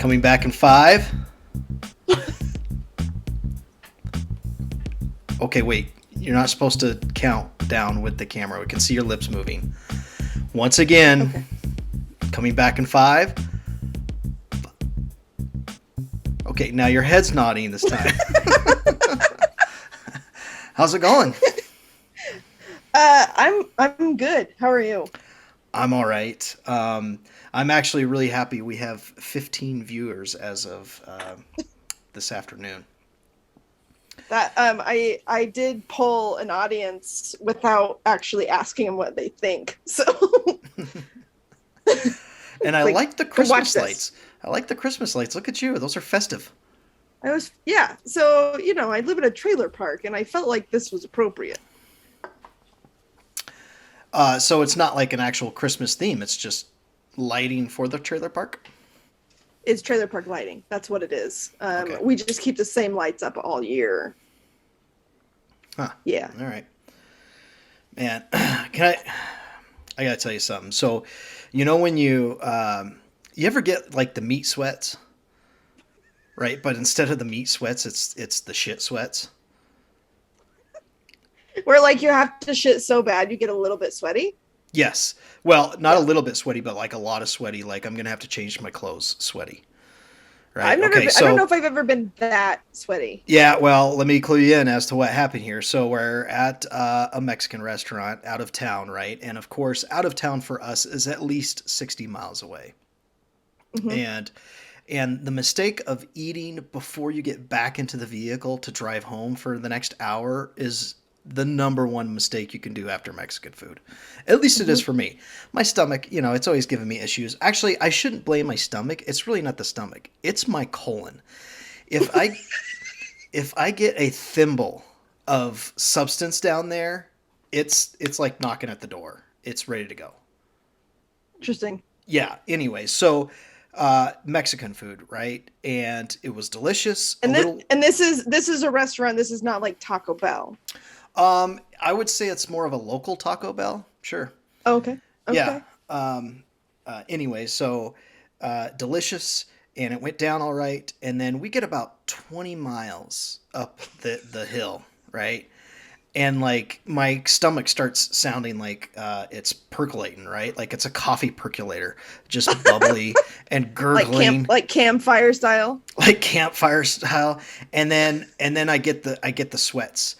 Coming back in 5. Okay, wait. You're not supposed to count down with the camera. We can see your lips moving. Once again, Okay. coming back in 5. Okay, now your head's nodding this time. How's it going? I'm good. How are you? I'm all right. I'm actually really happy we have 15 viewers as of this afternoon. That I did poll an audience without actually asking them what they think. So And I like, like the come watch Christmas this. lights. I like the Christmas lights. Look at you. Those are festive. Yeah. So I live in a trailer park, and I felt like this was appropriate. So it's not like an actual Christmas theme. It's just lighting for the trailer park. It's trailer park lighting. That's what it is. Okay. We just keep the same lights up all year. Huh. Yeah. All right. Man, can I gotta tell you something. So, when you ever get like the meat sweats, right? But instead of the meat sweats, it's the shit sweats. Where like you have to shit so bad you get a little bit sweaty. Yes. Well, not a Yeah. little bit sweaty, but like a lot of sweaty. Like I'm gonna have to change my clothes sweaty. Right. I've never Okay. been, I don't know So if I've ever been that sweaty. yeah. Well, let me clue you in as to what happened here. So we're at a Mexican restaurant out of town, right? And of course, out of town for us is at least 60 miles away. Hmm. And the mistake of eating before you get back into the vehicle to drive home for the next hour is the number one mistake you can do after Mexican food. At least it is Hmm. for me. My stomach, it's always given me issues. Actually, I shouldn't blame my stomach. It's really not the stomach. It's my colon. If I if I get a thimble of substance down there, it's like knocking at the door. It's ready to go. Interesting. Yeah, anyway, so Mexican food, right? And it was delicious. A And this little and this is a restaurant. This is not like Taco Bell. I would say it's more of a local Taco Bell. Sure. Oh, okay. Yeah. Okay. Anyway, so delicious, and it went down all right. And then we get about 20 miles up the hill, right? And like my stomach starts sounding like it's percolating, right? Like it's a coffee percolator, just bubbly and gurgling, Like campfire style. like campfire style. And then I get the sweats,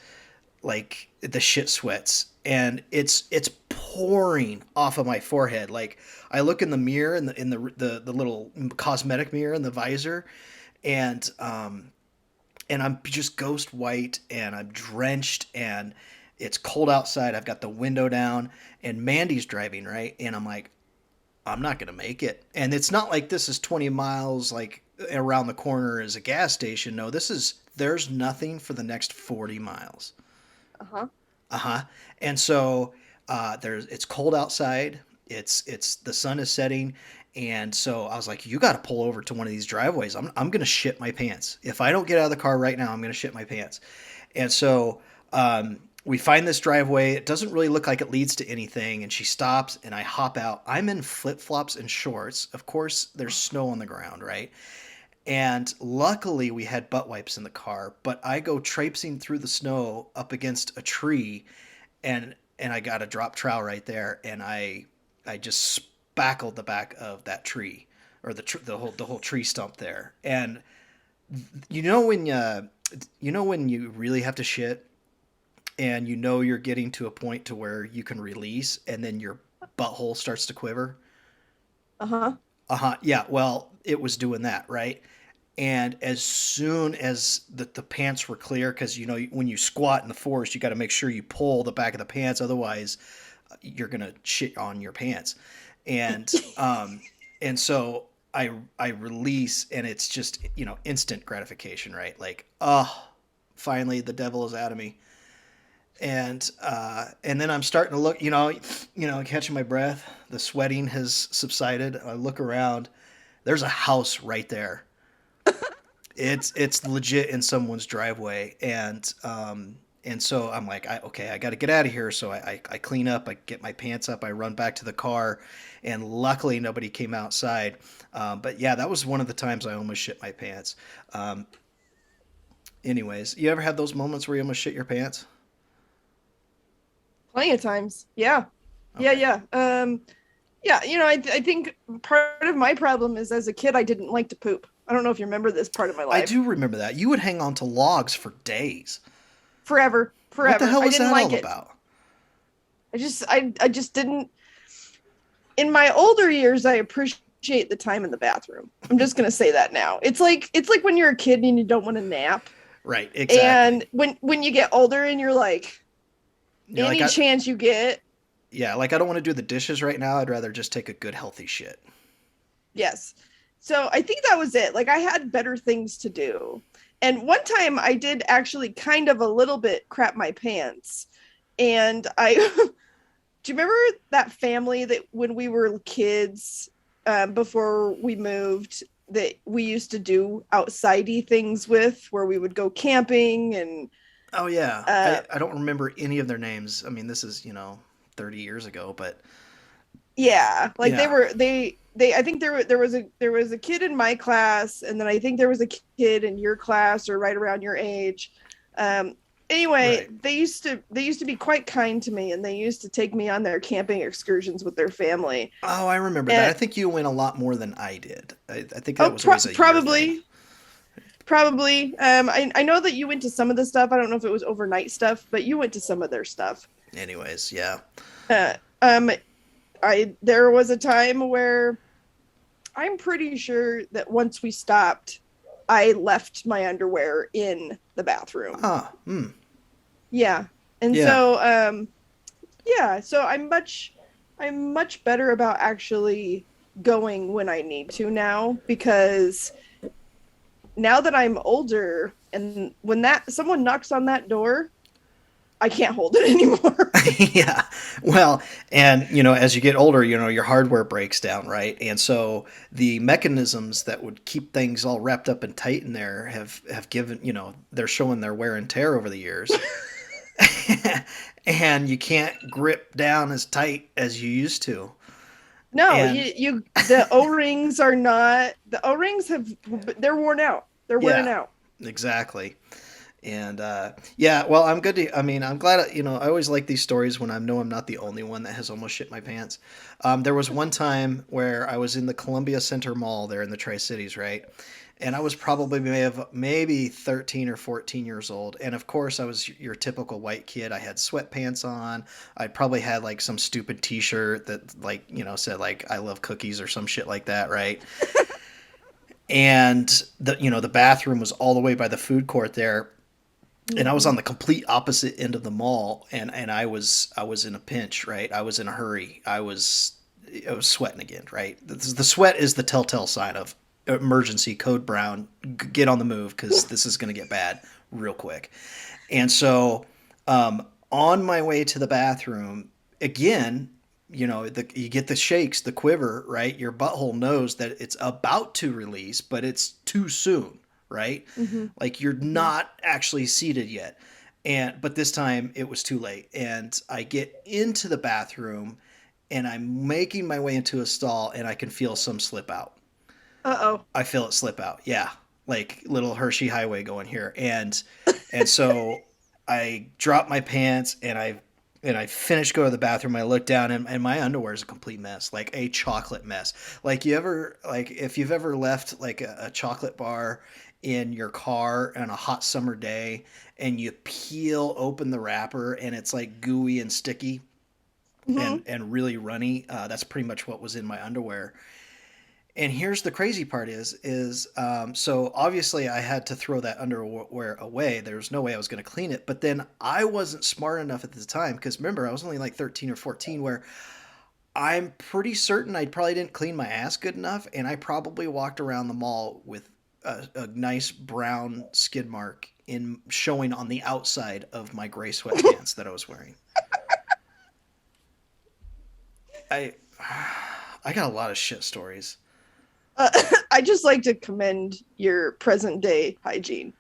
like the shit sweats, and it's pouring off of my forehead. Like I look in the mirror, in the little cosmetic mirror in the visor, and I'm just ghost white, and I'm drenched, and it's cold outside. I've got the window down, and Mandy's driving, right, and I'm like, I'm not gonna make it. And it's not like this is 20 miles like around the corner is a gas station. No, there's nothing for the next 40 miles. Uh-huh. Uh-huh. And so it's cold outside. It's the sun is setting, and so I was like, you got to pull over to one of these driveways. I'm gonna shit my pants if I don't get out of the car right now. I'm gonna shit my pants. And so we find this driveway. It doesn't really look like it leads to anything, and she stops, and I hop out. I'm in flip flops and shorts. Of course, there's snow on the ground, right? And luckily, we had butt wipes in the car. But I go traipsing through the snow up against a tree, and I got a drop trowel right there, and I just spackled the back of that tree, or the whole tree stump there. And you know when when you really have to shit, and you're getting to a point to where you can release, and then your butthole starts to quiver. Uh-huh. Uh-huh. Yeah, well, it was doing that, right? And as soon as the pants were clear, because when you squat in the forest, you got to make sure you pull the back of the pants, otherwise you're gonna shit on your pants. And and so I release, and it's just instant gratification, right? Like, oh, finally the devil is out of me. And then I'm starting to look, catching my breath. The sweating has subsided. I look around. There's a house right there. It's legit in someone's driveway, and And so I'm like, okay, I got to get out of here. So I clean up, I get my pants up, I run back to the car, and luckily nobody came outside. But yeah, that was one of the times I almost shit my pants. Um, anyways, you ever had those moments where you almost shit your pants? Plenty of times. Yeah. Yeah, Okay. yeah. Yeah, I think part of my problem is as a kid I didn't like to poop. I don't know if you remember this part of my I life. do remember that. You would hang on to logs for days. Forever, What the forever. hell I was didn't that like all it. about? I just didn't. In my older years I appreciate the time in the bathroom. I'm just going to say that now. It's like when you're a kid and you don't want to nap. Right, exactly. And when you get older and you're like You're like, any chance you get, yeah, like I don't want to do the dishes right now. I'd rather just take a good healthy shit. yes. So I think that was it. Like I had better things to do. And one time I did actually kind of a little bit crap my pants. And I do you remember that family that when we were kids, before we moved, that we used to do outsidey things with, where we would go camping and Oh yeah, uh, I don't remember any of their names. I mean, this is 30 years ago, but yeah, like yeah, they I think there was a kid in my class, and then I think there was a kid in your class or right around your age. Um, anyway, right. they used to be quite kind to me, and they used to take me on their camping excursions with their family. Oh, I remember that. I And think you went a lot more than I did. I think that was always a year thing. probably. I know that you went to some of the stuff. I don't know if it was overnight stuff, but you went to some of their stuff. Anyways, yeah. Uh, um, I there was a time where I'm pretty sure that once we stopped, I left my underwear in the bathroom. Ah, hmm. Yeah. And Yeah. so yeah, so I'm much better about actually going when I need to now, because now that I'm older and when that someone knocks on that door, I can't hold it anymore. Yeah. Well, and as you get older, your hardware breaks down, right? And so the mechanisms that would keep things all wrapped up and tight in there have given, they're showing their wear and tear over the years. And you can't grip down as tight as you used to. No, And you the O-rings are not the O-rings have they're worn out. They're wearing yeah, out. exactly. And yeah, well, I'm good to. I mean, I'm glad. I always like these stories when I know I'm not the only one that has almost shit my pants. There was one time where I was in the Columbia Center Mall there in the Tri Cities, right? And I was probably maybe 13 or 14 years old. And of course, I was your typical white kid. I had sweatpants on. I probably had like some stupid T-shirt that like said like I love cookies or some shit like that, right? And the bathroom was all the way by the food court there, and I was Mm-hmm. on the complete opposite end of the mall, and I was in a pinch, right? I was in a hurry. I was sweating again, right? The sweat is the telltale sign of emergency code brown. Get on the move because this is going to get bad real quick. And so, on my way to the bathroom again, you get the shakes, the quiver, right? Your butthole knows that it's about to release, but it's too soon, right? Mm-hmm. Like you're Mm-hmm. not actually seated yet. But this time it was too late. And I get into the bathroom and I'm making my way into a stall and I can feel some slip out. Uh-oh. I feel it slip out. Yeah. Like little Hershey Highway going here. And so I drop my pants and I finish go to the bathroom. I look down and my underwear is a complete mess, like a chocolate mess. Like if you've ever left like a chocolate bar in your car on a hot summer day and you peel open the wrapper and it's like gooey and sticky Mm-hmm. and really runny. That's pretty much what was in my underwear. And here's the crazy part so obviously I had to throw that underwear away. There was no way I was going to clean it. But then I wasn't smart enough at the time because remember I was only like 13 or 14 where I'm pretty certain I probably didn't clean my ass good enough, and I probably walked around the mall with a nice brown skid mark in showing on the outside of my gray sweatpants that I was wearing. I I got a lot of shit stories. I just like to commend your present day hygiene.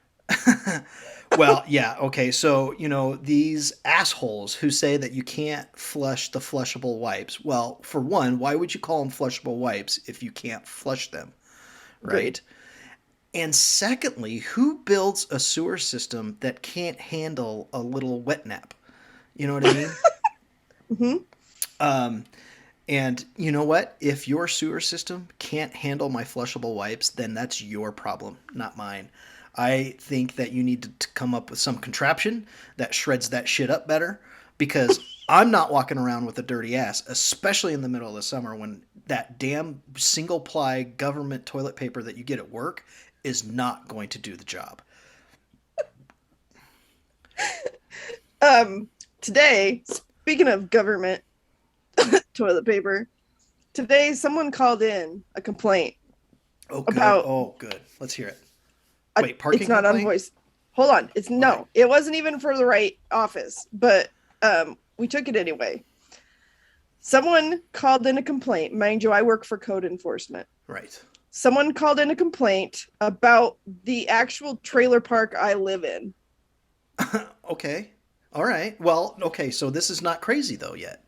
Well, yeah, okay. So, these assholes who say that you can't flush the flushable wipes. Well, for one, why would you call them flushable wipes if you can't flush them, Agreed. right? And secondly, who builds a sewer system that can't handle a little wet nap? You know what I mean? Hmm. Um, and you know what? If your sewer system can't handle my flushable wipes, then that's your problem, not mine. I think that you need to come up with some contraption that shreds that shit up better because I'm not walking around with a dirty ass, especially in the middle of the summer when that damn single ply government toilet paper that you get at work is not going to do the job. Um, Today, speaking of government toilet paper, today someone called in a complaint Oh, good. about Oh, good. Let's hear it. Wait, it's parking not on complaint? voice. Hold on. It's Okay. no, it wasn't even for the right office, but we took it anyway. Someone called in a complaint. Mind you, I work for code enforcement. Right. Someone called in a complaint about the actual trailer park I live in. Okay. All right. Well, okay. So this is not crazy though yet.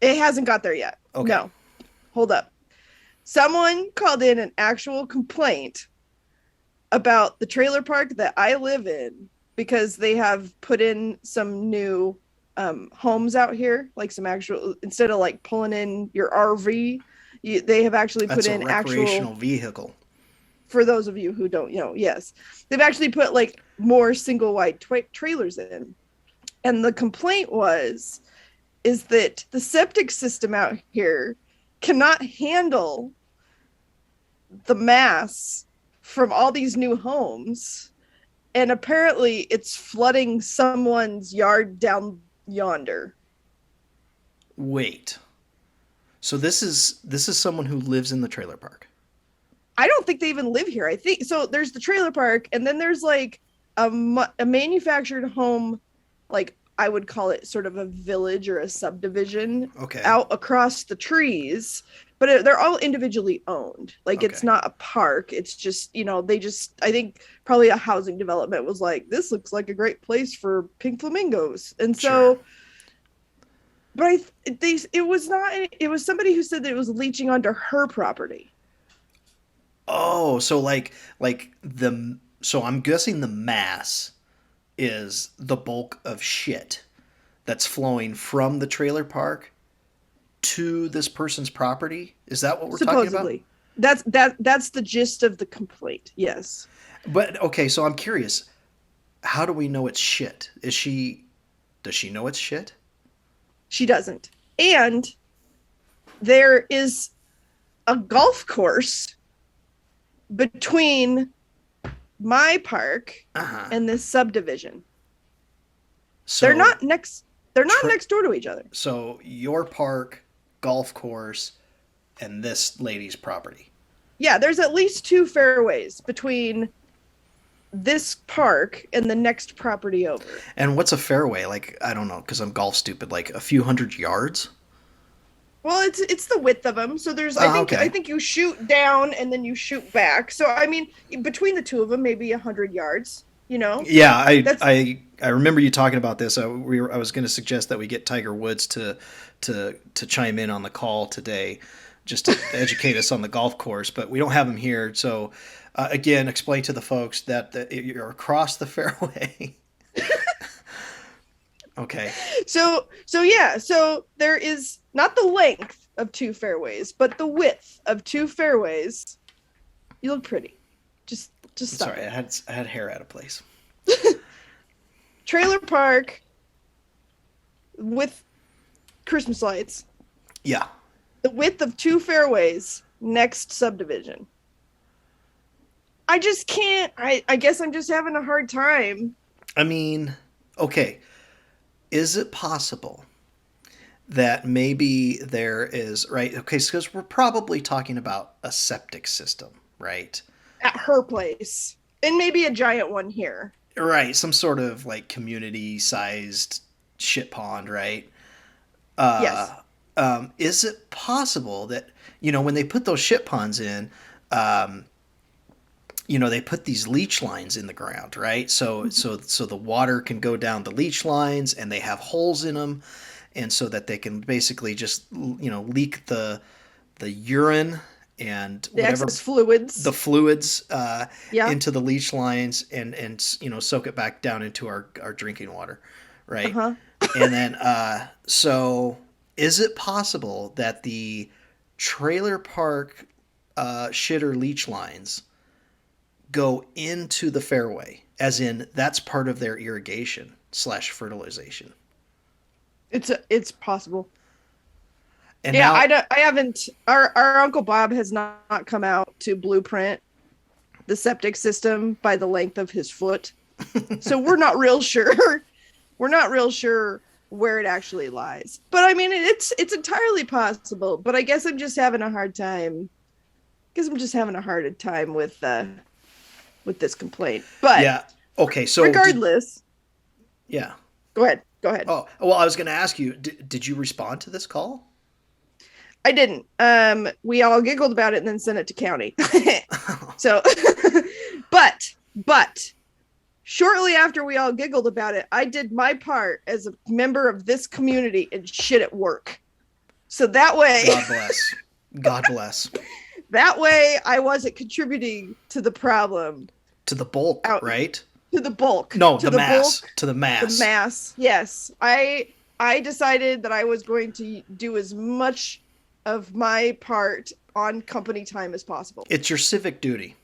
It hasn't got there yet. Okay. No, hold up. Someone called in an actual complaint about the trailer park that I live in because they have put in some new homes out here, like some actual, instead of like pulling in your RV, they have actually put That's a in actual, recreational vehicle. for those of you who don't know, yes, they've actually put like more single wide trailers in. And the complaint is that the septic system out here cannot handle the mass from all these new homes, and apparently it's flooding someone's yard down yonder. Wait. So this is someone who lives in the trailer park. I don't think they even live here. I think so. There's the trailer park, and then there's like a manufactured home, like I would call it sort of a village or a subdivision Okay. out across the trees, but they're all individually owned. Like it's Okay. not a park. It's just, they just, I think probably a housing development was like, this looks like a great place for pink flamingos. And Sure. so, but it was not, it was somebody who said that it was leaching onto her property. Oh, so so I'm guessing the mass is the bulk of shit that's flowing from the trailer park to this person's property. Is that what we're talking about? Supposedly. That's the gist of the complaint. Yes. But okay, so I'm curious. How do we know it's shit? Does she know it's shit? She doesn't. And there is a golf course between my park Uh-huh. and this subdivision. They're So not next they're not tra- next door to each other. so your park, golf course, and this lady's property. Yeah, there's at least two fairways between this park and the next property over. And what's a fairway? Like, I don't know, because I'm golf stupid. Like a few hundred yards? Well, it's the width of them. So there's I Oh, think I okay. think you shoot down and then you shoot back. So I mean, between the two of them, maybe 100 yards. Yeah, I That's I I remember you talking about this. I was going to suggest that we get Tiger Woods to chime in on the call today, just to educate us on the golf course. But we don't have him here, so again, explain to the folks that you're across the fairway. Okay. so yeah. So there is not the length of two fairways, but the width of two fairways. You look pretty. Just stop Sorry, it. I had hair out of place. Trailer park with Christmas lights. Yeah. The width of two fairways. Next subdivision. I just can't. I guess I'm just having a hard time. I mean, okay. Is it possible that maybe there is, right? Okay, because we're probably talking about a septic system, right? At her place. And maybe a giant one here. Right, some sort of like community sized shit pond, right? Uh, Yes. is it possible that, when they put those shit ponds in, um, they put these leach lines in the ground, right? So the water can go down the leach lines, and they have holes in them, and so that they can basically just leak the urine and The whatever excess the fluids. fluids Yeah. into the leach lines, and soak it back down into our drinking water, right? Uh-huh. And then so is it possible that the trailer park shitter leach lines go into the fairway, as in that's part of their irrigation slash fertilization? It's possible. And Yeah, now, I haven't our Uncle Bob has not come out to blueprint the septic system by the length of his foot. So we're not real sure. We're not real sure where it actually lies. But I mean it's entirely possible, but I guess I'm just having a hard time. Guess I'm just having a hard time with this complaint. But yeah, okay, so regardless, yeah. go ahead. Go ahead. Oh, well, I was going to ask you, did you respond to this call? I didn't. We all giggled about it and then sent it to county. So, but shortly after we all giggled about it, I did my part as a member of this community and shit at work. So that way, God bless. God bless. that way I wasn't contributing to the problem. To the bulk, Out right? to the bulk. No, To the the mass. bulk. To the The mass. mass. Yes. I decided that I was going to do as much of my part on company time as possible. It's your civic duty.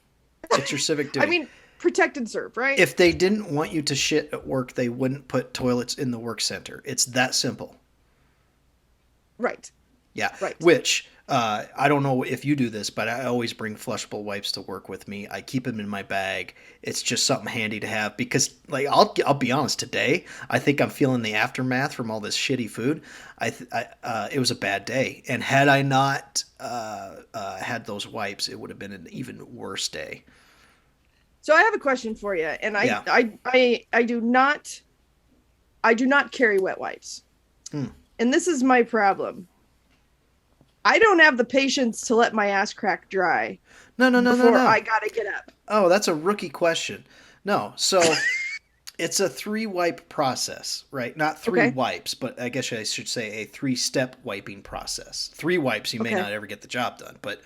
It's your civic I duty. mean, protect and serve, right? If they didn't want you to shit at work, they wouldn't put toilets in the work center. It's that simple. Right. Yeah. Right. Which, I don't know if you do this, but I always bring flushable wipes to work with me. I keep them in my bag. It's just something handy to have because, like, I'll be honest. Today, I think I'm feeling the aftermath from all this shitty food. It was a bad day, and had I not had those wipes, it would have been an even worse day. So I have a question for you, and Yeah. I do not carry wet wipes. Hmm. And this is my problem. I don't have the patience to let my ass crack dry No, no, no, no, before no. I gotta get up. Oh, that's a rookie question. No, so it's a three wipe process, right? Not three Okay. wipes, but I guess I should say a three-step wiping process. Three wipes, you may Okay. not ever get the job done, but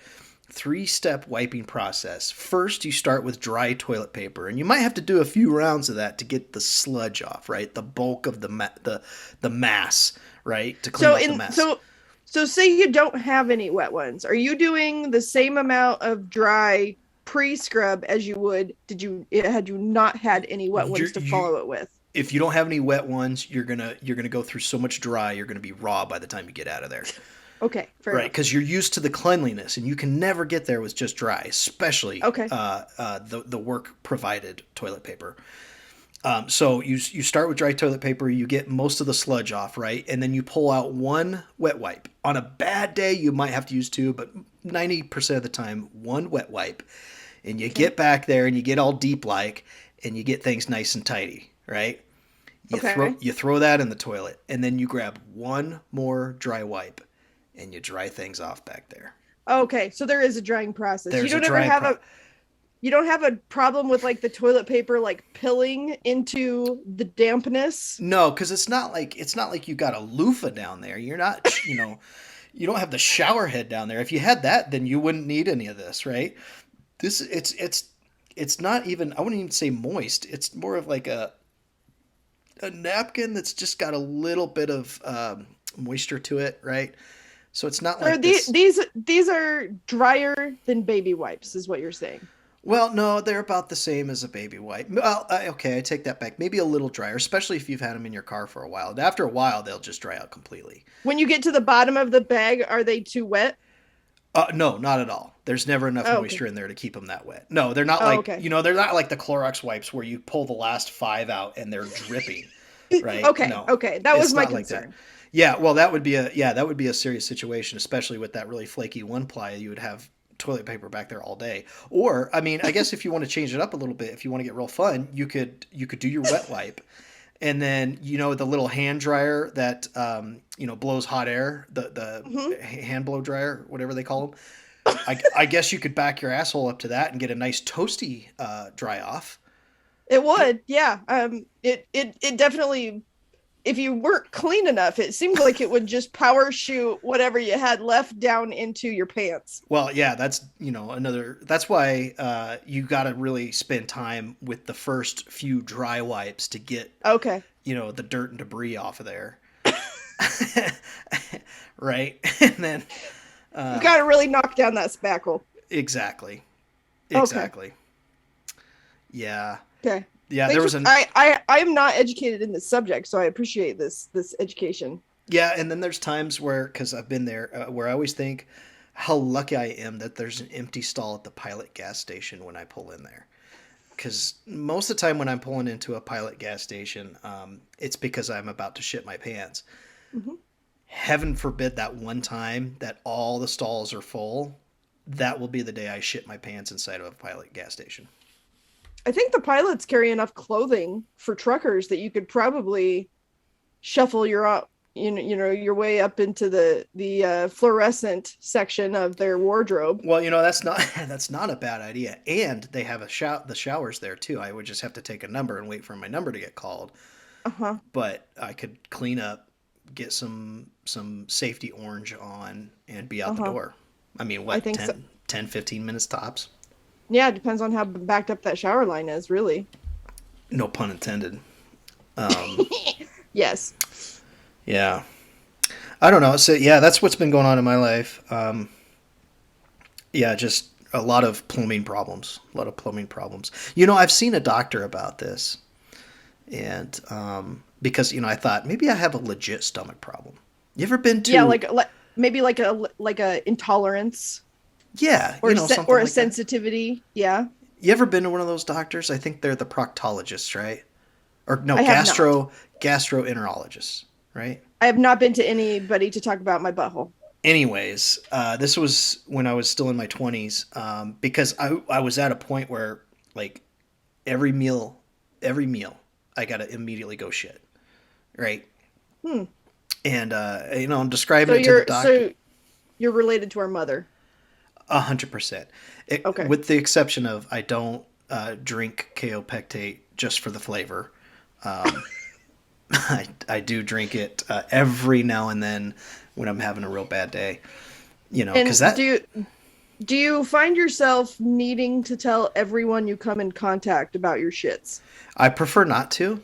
three-step wiping process. First, you start with dry toilet paper, and you might have to do a few rounds of that to get the sludge off, right? The bulk of the mass, right? To clean So off the in mess. so say you don't have any wet ones. Are you doing the same amount of dry pre-scrub as you would did you had you not had any wet You, ones to you, follow it with? if you don't have any wet ones, you're gonna go through so much dry, you're gonna be raw by the time you get out of there. Okay, fair Right, enough. because you're used to the cleanliness, and you can never get there with just dry, especially Okay. the work provided toilet paper. So you start with dry toilet paper, you get most of the sludge off, right, and then you pull out one wet wipe. On a bad day, you might have to use two, but 90% of the time, one wet wipe, and you Okay. get back there and you get all deep like, and you get things nice and tidy, right? Okay. You throw that in the toilet, and then you grab one more dry wipe, and you dry things off back there. Okay, so there is a drying process. There's a drying pro. You don't have a problem with like the toilet paper like pilling into the dampness. No, because it's not like you got a loofah down there. You're not, you don't have the shower head down there. If you had that, then you wouldn't need any of this, right? This it's not even. I wouldn't even say moist. It's more of like a napkin that's just got a little bit of moisture to it, right? So it's not So like this. these are drier than baby wipes, is what you're saying. Well, no, they're about the same as a baby wipe. Well, okay, I take that back. Maybe a little drier, especially if you've had them in your car for a while. And after a while, they'll just dry out completely. When you get to the bottom of the bag, are they too wet? No, not at all. There's never enough Oh, okay. moisture in there to keep them that wet. No, they're not Oh, like, okay. they're not like the Clorox wipes where you pull the last five out and they're dripping, right? Okay. No, Okay. That was it's my not like that. concern. Yeah, well, that would be a serious situation, especially with that really flaky one ply. You would have toilet paper back there all day. Or, I mean, I guess if you want to change it up a little bit, if you want to get real fun, you could do your wet wipe, and then the little hand dryer that blows hot air, the Hmm. hand blow dryer, whatever they call them. I guess you could back your asshole up to that and get a nice toasty dry off. It would, yeah. It definitely, if you weren't clean enough, it seemed like it would just power shoot whatever you had left down into your pants. Well, yeah, that's another. That's why you got to really spend time with the first few dry wipes to get Okay. the dirt and debris off of there, right? And then You got to really knock down that spackle. exactly, Okay. exactly, yeah, Okay. yeah. There Thanks for was an I am not educated in this subject, so I appreciate this education. Yeah, and then there's times where, because I've been there, where I always think how lucky I am that there's an empty stall at the Pilot gas station when I pull in there. Because most of the time when I'm pulling into a Pilot gas station, it's because I'm about to shit my pants. Hmm. Heaven forbid that one time that all the stalls are full, that will be the day I shit my pants inside of a Pilot gas station. I think the pilots carry enough clothing for truckers that you could probably shuffle your up your way up into the fluorescent section of their wardrobe. Well, that's not that's not a bad idea, and they have the showers there too. I would just have to take a number and wait for my number to get called. Uh-huh. But I could clean up, get some safety orange on, and be out the Uh-huh. door. I mean, I what, think so. 10, 15 minutes tops? Yeah, it depends on how backed up that shower line is, really. No pun intended. Um, Yes. yeah. I don't know. So, yeah, that's what's been going on in my life. Yeah, just a lot of plumbing problems. A lot of plumbing problems. I've seen a doctor about this. And because, I thought maybe I have a legit stomach problem. You ever been Yeah, to, like maybe like a intolerance yeah, or something a like that? sensitivity. Yeah. You ever been to one of those doctors? I think they're the proctologists, right? Or no, I have not. gastroenterologists, right? I have not been to anybody to talk about my butthole. Anyways, this was when I was still in my 20s, because I was at a point where, like, every meal, every meal, I gotta immediately go shit, right? Hmm. And I'm describing So it to the you're doctor. so you're related to our mother. 100%. Okay. With the exception of I don't drink kaopectate just for the flavor. Um, I do drink it every now and then when I'm having a real bad day. Because And that do you find yourself needing to tell everyone you come in contact about your shits? I prefer not to.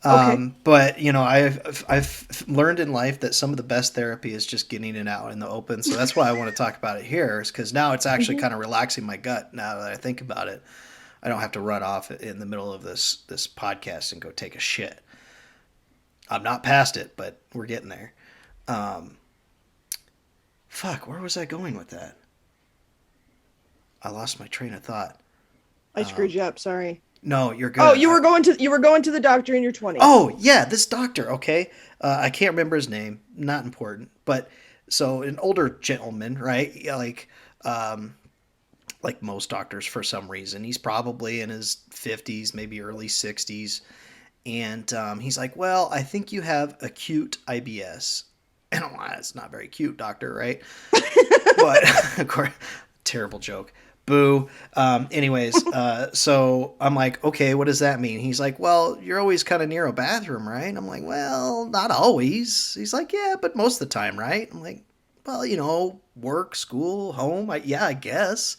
Okay. But I've learned in life that some of the best therapy is just getting it out in the open. So that's why I want to talk about it here, is because now it's actually Hmm. kind of relaxing my gut. Now that I think about it, I don't have to run off in the middle of this podcast and go take a shit. I'm not past it, but we're getting there. Um, Fuck, where was I going with that? I lost my train of thought. I screwed you up. Sorry. No, you're Oh, good. you were going to the doctor in your 20s. Oh yeah, this doctor. Okay, I can't remember his name. Not important. But so an older gentleman, right? Yeah, like most doctors for some reason. He's probably in his 50s, maybe early 60s, and he's like, "Well, I think you have acute IBS." And I'm like, "That's not very cute, doctor, right?" But of course, terrible joke. Boo. Anyways, so I'm like, okay, what does that mean? He's like, well, you're always kind of near a bathroom, right? I'm like, well, not always. He's like, yeah, but most of the time, right? I'm like, well, work, school, home. Yeah, I guess.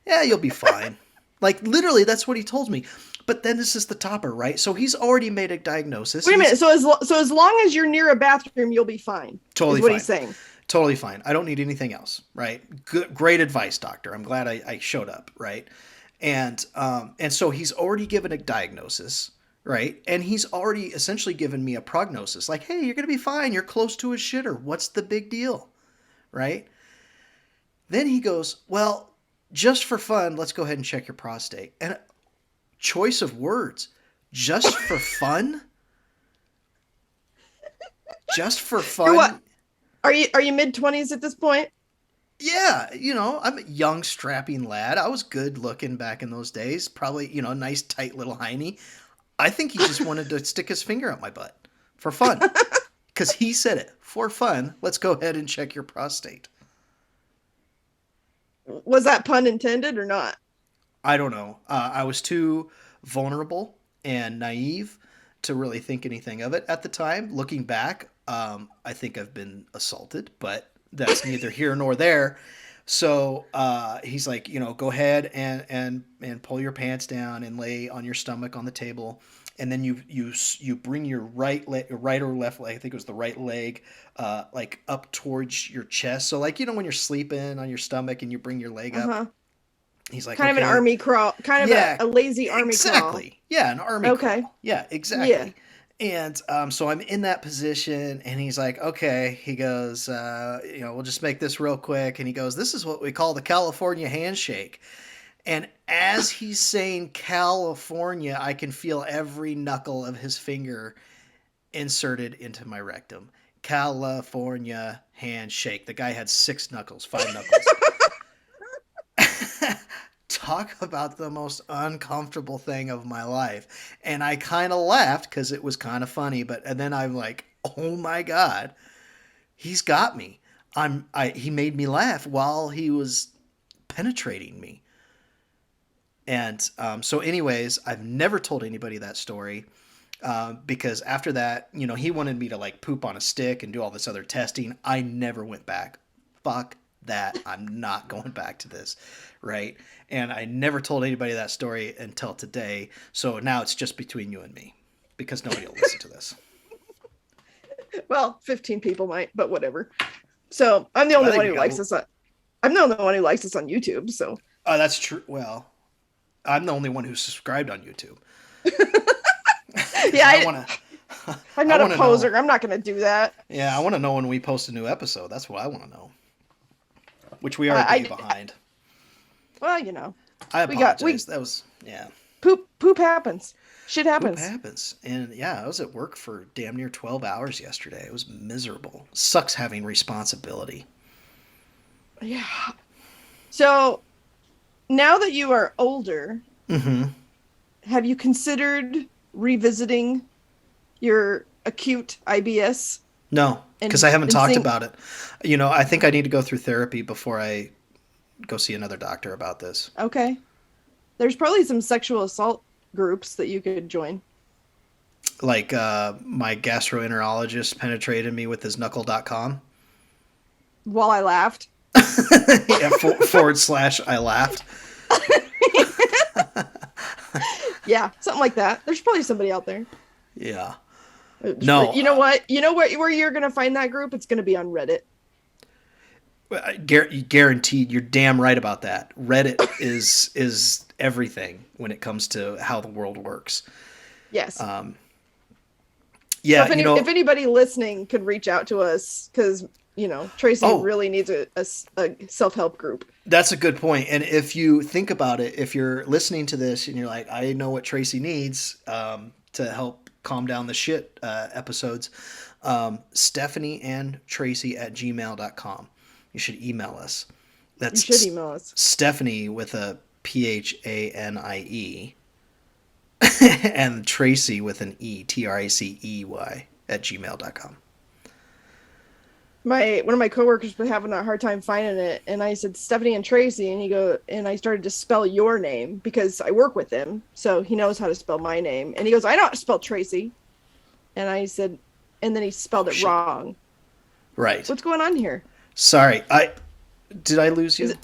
Yeah, you'll be fine. Like, literally, that's what he told me. But then this is the topper, right? So he's already made a diagnosis. Wait a minute. He's So as long as you're near a bathroom, you'll be fine. Is totally what he's fine. saying. Totally fine. I don't need anything else, right? Good, great advice, doctor. I'm glad I showed up, right? And so he's already given a diagnosis, right? And he's already essentially given me a prognosis, like, hey, you're gonna be fine. You're close to a shitter. What's the big deal, right? Then he goes, well, just for fun, let's go ahead and check your prostate. And choice of words, just for fun, just for You're what? fun. Are you mid 20s at this point? Yeah, I'm a young, strapping lad. I was good looking back in those days. Probably, nice, tight little hiney. I think he just wanted to stick his finger up my butt for fun. Because he said it. For fun, let's go ahead and check your prostate. Was that pun intended or not? I don't know. I was too vulnerable and naive to really think anything of it at the time. Looking back, I think I've been assaulted, but that's neither here nor there. So he's like, go ahead and pull your pants down and lay on your stomach on the table, and then you bring your right or left leg. I think it was the right leg, like up towards your chest. So like when you're sleeping on your stomach and you bring your leg up. Uh-huh. He's like, Kind of an okay, army crawl, kind of yeah, a lazy army crawl. exactly. Yeah, an army Okay. crawl. Yeah, Yeah. exactly. And so I'm in that position, and he's like, okay. He goes, we'll just make this real quick. And he goes, this is what we call the California handshake. And as he's saying California, I can feel every knuckle of his finger inserted into my rectum. California handshake. The guy had 6 knuckles, 5 knuckles. Talk about the most uncomfortable thing of my life. And I kind of laughed because it was kind of funny, but and then I'm like, oh my God, he's got me. He made me laugh while he was penetrating me. And so, anyways, I've never told anybody that story because after that, he wanted me to like poop on a stick and do all this other testing. I never went back. Fuck that. I'm not going back to this. Right. And I never told anybody that story until today. So now it's just between you and me because nobody will listen to this. Well, 15 people might, but whatever. So I'm the I only think one we who got. likes this. I'm the only one who likes this on YouTube. So Oh, that's true. Well, I'm the only one who's subscribed on YouTube. yeah, I want to. I'm not a poser. Know. I'm not going to do that. Yeah, I want to know when we post a new episode. That's what I want to know. Which we are a day behind. Well, I apologize. That was Poop happens. Shit happens. Poop happens. And yeah, I was at work for damn near 12 hours yesterday. It was miserable. Sucks having responsibility. Yeah. So now that you are older, have you considered revisiting your acute IBS? No, because I haven't talked about it. I think I need to go through therapy before I go see another doctor about this. Okay. There's probably some sexual assault groups that you could join. Like my gastroenterologist penetrated me with his knuckle.com. While I laughed. Yeah, / I laughed. Yeah, something like that. There's probably somebody out there. Yeah. No. You know what? Where you're going to find that group? It's going to be on Reddit. Guaranteed. You're damn right about that. Reddit is everything when it comes to how the world works. Yes. Yeah. So if anybody listening could reach out to us, because Tracey really needs a self-help group. That's a good point. And if you think about it, if you're listening to this and you're like, I know what Tracey needs to help calm down the shit episodes, Stephanie and Tracey at gmail.com. You should email us. You should email us. Stephanie with a PHANIE and Tracey with an E, TRACEY at gmail.com. One of my coworkers was having a hard time finding it, and I said Stephanie and Tracey, and I started to spell your name because I work with him, so he knows how to spell my name. And he goes, I know how to spell Tracey. And I said, and then he spelled it wrong. Right. What's going on here? Sorry, did I lose you?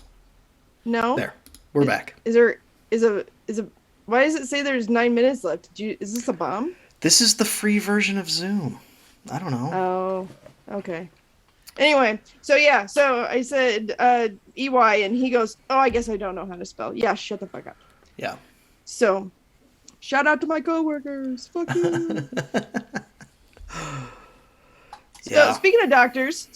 No. There, we're back. Why does it say there's 9 minutes left? Is this a bomb? This is the free version of Zoom. I don't know. Oh, okay. Anyway, so I said EY, and he goes, oh, I guess I don't know how to spell. Yeah, shut the fuck up. Yeah. So, shout out to my coworkers. Fuck you. So speaking of doctors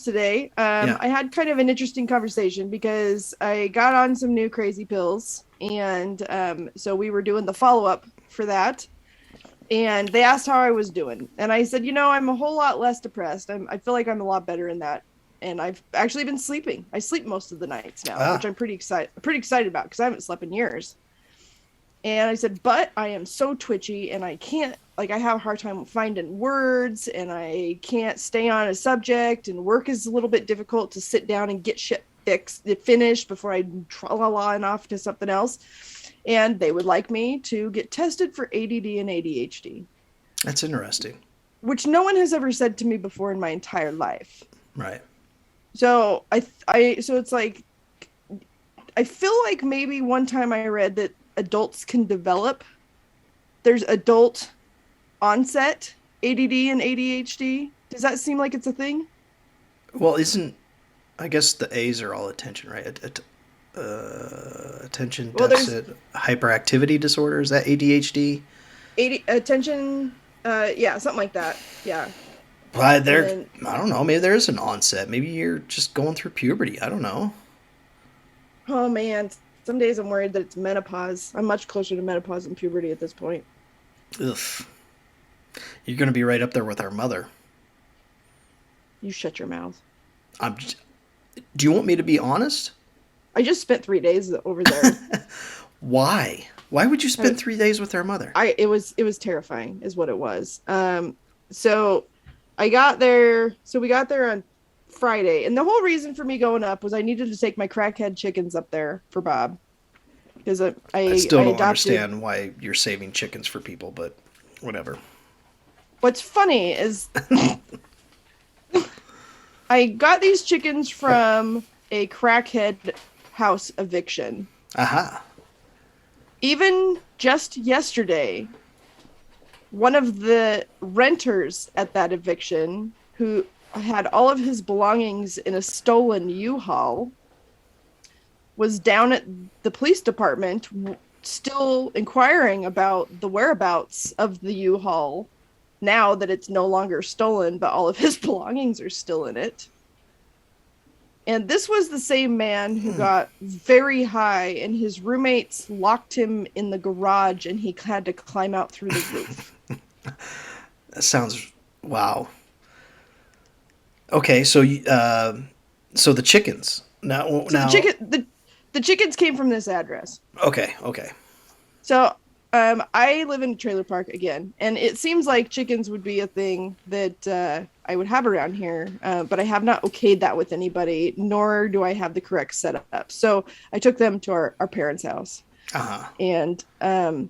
today, I had kind of an interesting conversation because I got on some new crazy pills, and so we were doing the follow-up for that, and they asked how I was doing, and I said, I'm a whole lot less depressed. I feel like I'm a lot better in that, and I've actually been sleeping. I sleep most of the nights now, which I'm pretty excited about because I haven't slept in years. And I said, but I am so twitchy, and I can't. I have a hard time finding words, and I can't stay on a subject, and work is a little bit difficult to sit down and get shit it finished before I tra-la-la and off to something else. And they would like me to get tested for ADD and ADHD. That's interesting. Which no one has ever said to me before in my entire life. Right. So so it's like, I feel like maybe one time I read that adults can develop. There's adult onset ADD and ADHD. Does that seem like it's a thing? Well, I guess the A's are all attention, right? Attention Well, there's deficit hyperactivity disorder. Is that ADHD? attention, yeah, something like that. Yeah. Well, And then, I don't know. Maybe there is an onset. Maybe you're just going through puberty. I don't know. oh man, some days I'm worried that it's menopause. I'm much closer to menopause than puberty at this point. Ugh. You're going to be right up there with our mother. You shut your mouth. I'm. Do you want me to be honest? I just spent 3 days over there. Why? Why would you I, spend 3 days with our mother? it was terrifying, is what it was. So I got there. So we got there on Friday, and the whole reason for me going up was I needed to take my crackhead chickens up there for Bob because I still I don't adopted. understand why you're saving chickens for people, but whatever. What's funny is I got these chickens from a crackhead house eviction. Aha. Even just yesterday, one of the renters at that eviction, who had all of his belongings in a stolen U-Haul, was down at the police department still inquiring about the whereabouts of the U-Haul now that it's no longer stolen, but all of his belongings are still in it. And this was the same man who got very high, and his roommates locked him in the garage, and he had to climb out through the roof. That sounds wow. Okay, so so the chickens So the chickens came from this address. okay. So I live in a trailer park again, and it seems like chickens would be a thing that I would have around here, but I have not okayed that with anybody, nor do I have the correct setup. So I took them to our parents' house, and the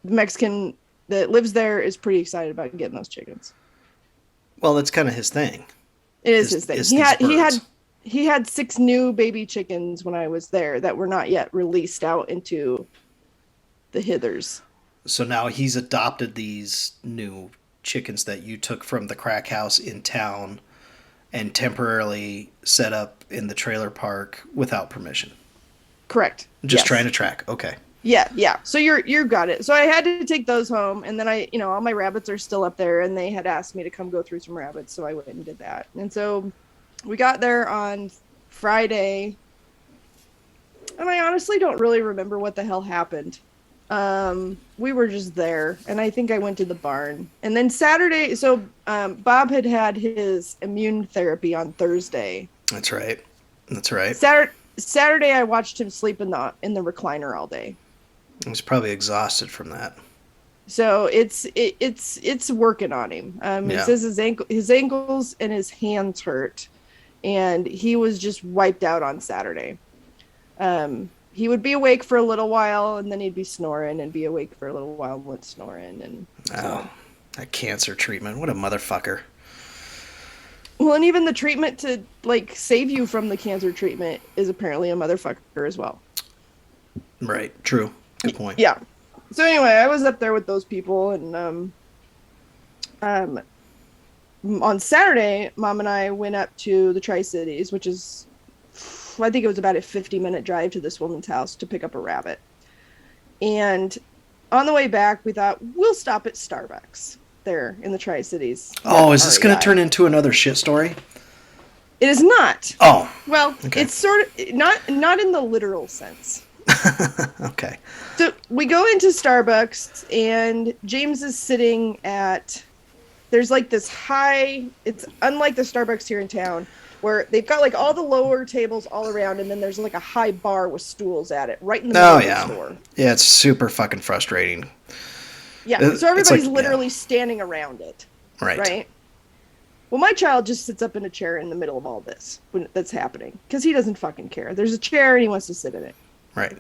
Mexican that lives there is pretty excited about getting those chickens. Well, that's kind of his thing. It is his thing. Is these birds. He had 6 new baby chickens when I was there that were not yet released out into the hithers. So now he's adopted these new chickens that you took from the crack house in town and temporarily set up in the trailer park without permission. Correct. Just Yes. trying to track. Okay. Yeah. So you got it. So I had to take those home, and then all my rabbits are still up there, and they had asked me to come go through some rabbits, so I went and did that. And so we got there on Friday, and I honestly don't really remember what the hell happened. We were just there, and I think I went to the barn. And then Saturday, so Bob had his immune therapy on Thursday. That's right. That's right. Saturday I watched him sleep in the recliner all day. He was probably exhausted from that. So it's working on him. He says his ankles and his hands hurt, and he was just wiped out on Saturday. He would be awake for a little while, and then he'd be snoring, and be awake for a little while, and went snoring, and that cancer treatment! What a motherfucker! Well, and even the treatment to save you from the cancer treatment is apparently a motherfucker as well. Right. True. Good point. Yeah. So anyway, I was up there with those people, and on Saturday, Mom and I went up to the Tri-Cities, which is, I think it was about a 50-minute drive to this woman's house to pick up a rabbit. And on the way back, we thought, we'll stop at Starbucks there in the Tri-Cities. Oh, is this going to turn into another shit story? It is not. Oh. Well, okay. It's sort of not in the literal sense. Okay. So we go into Starbucks, and James is sitting at, there's this high, it's unlike the Starbucks here in town, where they've got all the lower tables all around, and then there's a high bar with stools at it, right in the middle of the store. Yeah, it's super fucking frustrating. Yeah, so everybody's literally standing around it. Right. Right? Well, my child just sits up in a chair in the middle of all this when that's happening because he doesn't fucking care. There's a chair and he wants to sit in it. Right.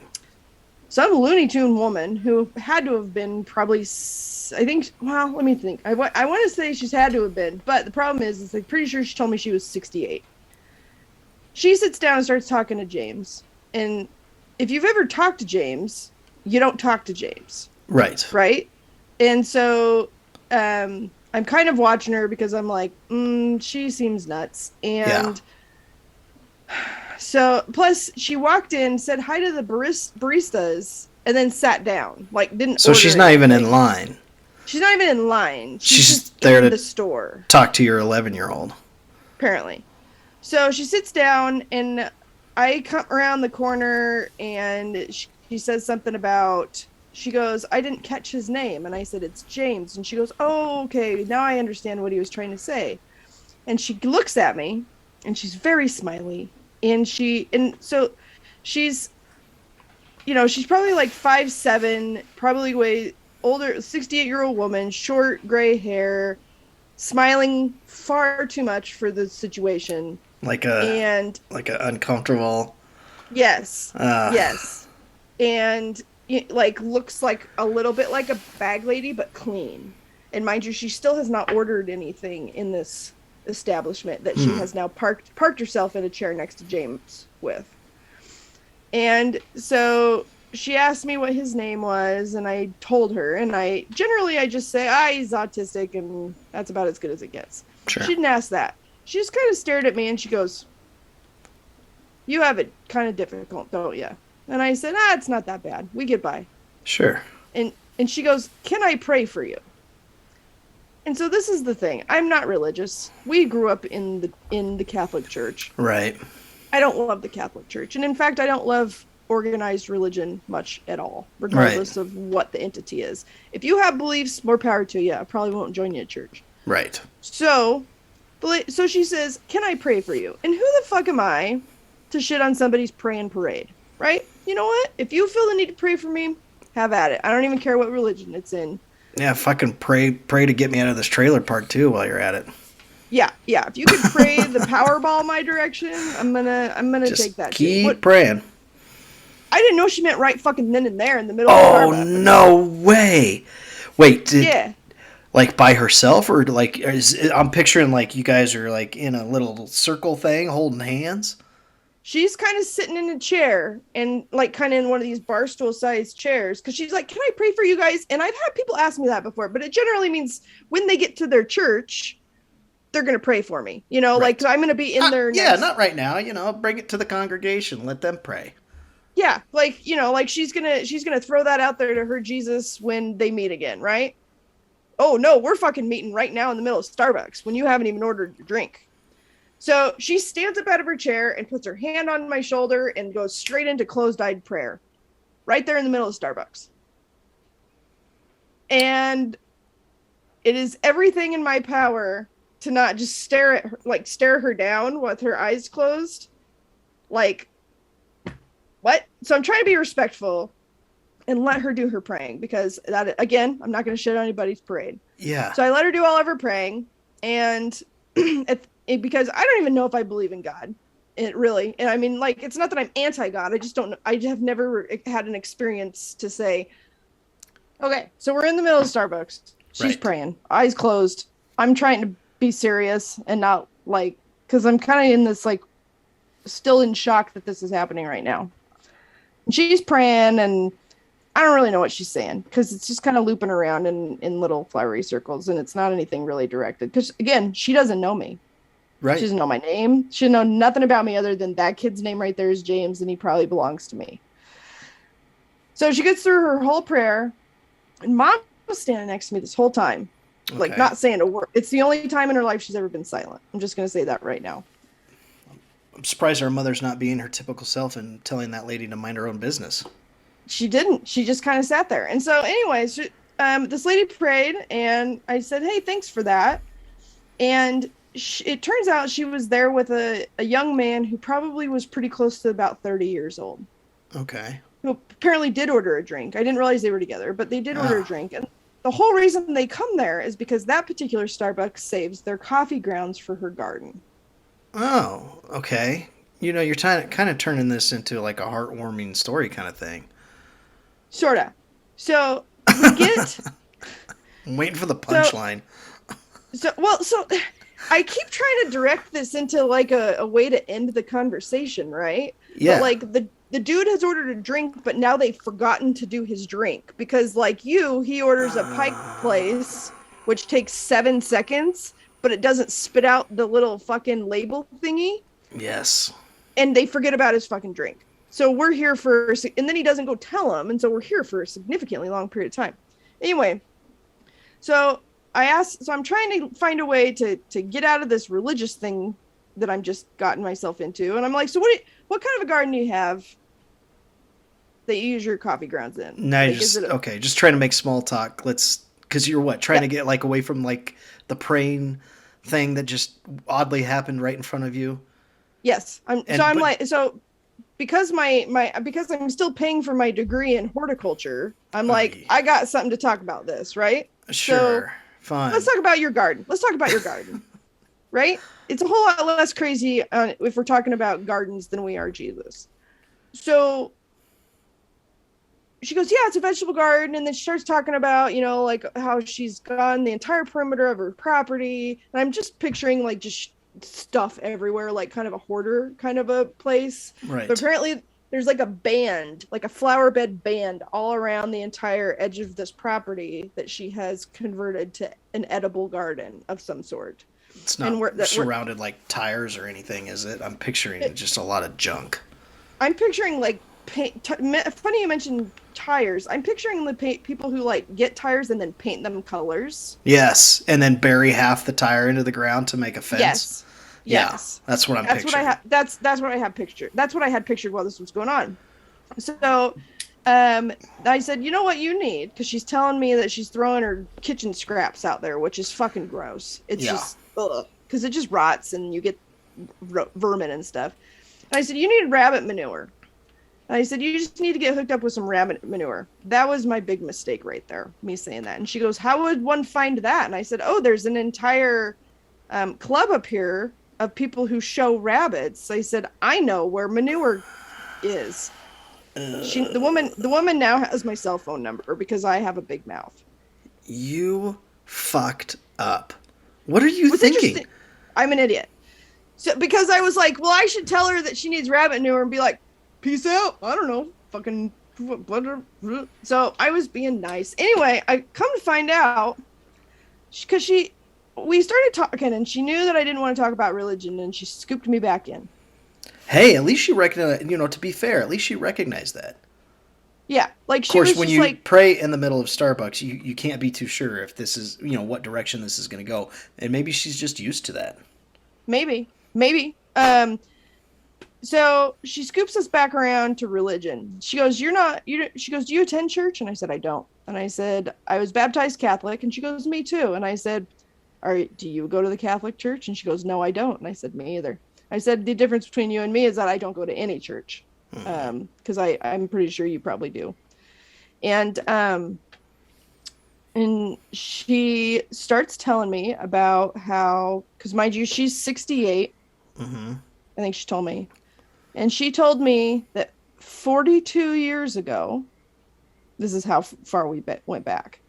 Some Looney Tune woman who had to have been probably, I think, well, let me think. I want to say she's had to have been, but the problem is I'm pretty sure she told me she was 68. She sits down and starts talking to James. And if you've ever talked to James, you don't talk to James. Right. Right? And so I'm kind of watching her because I'm like, she seems nuts. And so, plus, she walked in, said hi to the baristas, and then sat down. Like, didn't. So she's not even in line. She's not even in line. She's just there in to the store. Talk to your 11-year-old. Apparently. So she sits down, and I come around the corner, and she says something about. She goes, I didn't catch his name. And I said, it's James. And she goes, oh, okay. Now I understand what he was trying to say. And she looks at me, and she's very smiley. And so she's, she's probably like 5'7", probably way older, 68-year-old woman, short gray hair, smiling far too much for the situation. Like a uncomfortable. Yes. Yes. And like looks like a little bit like a bag lady, but clean. And mind you, she still has not ordered anything in this establishment that she has now parked herself in a chair next to James with. And so she asked me what his name was, and I told her, and I just say, he's autistic, and that's about as good as it gets. Sure. She didn't ask that. She just kind of stared at me, and she goes, you have it kind of difficult, don't you? And I said, it's not that bad. We get by. Sure. And she goes, can I pray for you? And so this is the thing. I'm not religious. We grew up in the Catholic Church. Right. I don't love the Catholic Church. And in fact, I don't love organized religion much at all, regardless of what the entity is. If you have beliefs, more power to you. I probably won't join you at church. Right. So she says, can I pray for you? And who the fuck am I to shit on somebody's praying parade? Right? You know what? If you feel the need to pray for me, have at it. I don't even care what religion it's in. Yeah, fucking pray to get me out of this trailer park too while you're at it. Yeah. If you could pray the Powerball my direction, I'm gonna Just take that. Keep praying. I didn't know she meant right fucking then and there in the middle of the Starbucks. No way. Wait, yeah. Like by herself, or like I'm picturing like you guys are like in a little circle thing holding hands. She's kind of sitting in a chair and like kind of in one of these bar stool sized chairs because she's like, can I pray for you guys? And I've had people ask me that before, but it generally means when they get to their church, they're going to pray for me. Right. Like I'm going to be in there. Yeah, not right now. Bring it to the congregation. Let them pray. Yeah. Like, like she's going to throw that out there to her Jesus when they meet again. Right. Oh no, we're fucking meeting right now in the middle of Starbucks when you haven't even ordered your drink. So she stands up out of her chair and puts her hand on my shoulder and goes straight into closed-eyed prayer, right there in the middle of Starbucks. And it is everything in my power to not just stare her down with her eyes closed. Like, what? So I'm trying to be respectful and let her do her praying because that, again, I'm not going to shit on anybody's parade. Yeah. So I let her do all of her praying, and because I don't even know if I believe in God. It really, and I mean, like, it's not that I'm anti-God. I just don't know. I have never had an experience to say, okay, so we're in the middle of Starbucks. She's praying, eyes closed. I'm trying to be serious and not like, because I'm kind of in this, like, still in shock that this is happening right now. And she's praying, and I don't really know what she's saying because it's just kind of looping around in little flowery circles, and it's not anything really directed. Because, again, she doesn't know me. Right. She doesn't know my name. She doesn't know nothing about me other than that kid's name right there is James, and he probably belongs to me. So she gets through her whole prayer, and Mom was standing next to me this whole time, like not saying a word. It's the only time in her life she's ever been silent. I'm just going to say that right now. I'm surprised our mother's not being her typical self and telling that lady to mind her own business. She didn't. She just kind of sat there. And so anyways, this lady prayed, and I said, hey, thanks for that. And it turns out she was there with a young man who probably was pretty close to about 30 years old. Okay. Who apparently did order a drink. I didn't realize they were together, but they did order a drink. the whole reason they come there is because that particular Starbucks saves their coffee grounds for her garden. Oh, okay. You're kind of turning this into like a heartwarming story kind of thing. Sorta. So we get I'm waiting for the so punchline. so I keep trying to direct this into like a way to end the conversation, right? But Yeah. like the dude has ordered a drink, but now they've forgotten to do his drink because like he orders a pike place, which takes 7 seconds, but it doesn't spit out the little fucking label thingy, Yes. and they forget about his fucking drink. So we're here for, and then he doesn't go tell him, and so we're here for a significantly long period of time. Anyway, so so I'm trying to find a way to get out of this religious thing that I'm just gotten myself into, and I'm like, so what kind of a garden do you have that you use your coffee grounds in? Now you're Like, is just it a okay. Just trying to make small talk. Because you're what trying yeah, to get like away from like the praying thing that just oddly happened right in front of you. yes. And I'm but like so because because I'm still paying for my degree in horticulture. I'm like, yeah, I got something to talk about this, right? So sure, let's fine. talk about your garden. Let's talk about your garden, right? It's a whole lot less crazy if we're talking about gardens than we are Jesus. So she goes, yeah, it's a vegetable garden. And then she starts talking about, like how she's gone the entire perimeter of her property. And I'm just picturing like just stuff everywhere, like kind of a hoarder kind of a place. But Right. apparently there's like a band, like a flower bed band all around the entire edge of this property that she has converted to an edible garden of some sort. It's And not we're surrounded like tires or anything, is it? I'm picturing just a lot of junk. I'm picturing like paint. Funny you mentioned tires. I'm picturing the people who like get tires and then paint them colors. Yes, and then bury half the tire into the ground to make a fence. Yes, Yeah, yes. that's what I'm That's what I picturing. have. That's what I have pictured. That's what I had pictured while this was going on. So, I said, you know what you need, because she's telling me that she's throwing her kitchen scraps out there, which is fucking gross. It's Yeah. just ugh, because it just rots and you get vermin and stuff. And I said, you need rabbit manure. And I said, you just need to get hooked up with some rabbit manure. That was my big mistake right there, me saying that. And she goes, how would one find that? And I said, oh, there's an entire club up here of people who show rabbits. I said, I know where manure is. The woman now has my cell phone number because I have a big mouth. You fucked up. What are you What's thinking? interesting, I'm an idiot. So because I was like, well, I should tell her that she needs rabbit manure and be like, peace out. I don't know, fucking. So I was being nice. Anyway, I come to find out because we started talking and she knew that I didn't want to talk about religion and she scooped me back in. Hey, at least she recognized. To be fair, at least she recognized that. Yeah, like Of she course, was when just you like, pray in the middle of Starbucks, you can't be too sure if this is what direction this is going to go, and maybe she's just used to that. maybe. So she scoops us back around to religion. She goes, "You're not." She goes, "Do you attend church?" And I said, "I don't." And I said, "I was baptized Catholic." And she goes, "Me too." And I said, Do you go to the Catholic church?" And she goes, "No, I don't." And I said, "Me either." I said, "The difference between you and me is that I don't go to any church, Hmm. because I'm pretty sure you probably do." And she starts telling me about how, because mind you, she's 68. Hmm. I think she told me. And she told me that 42 years ago, this is how far we went back.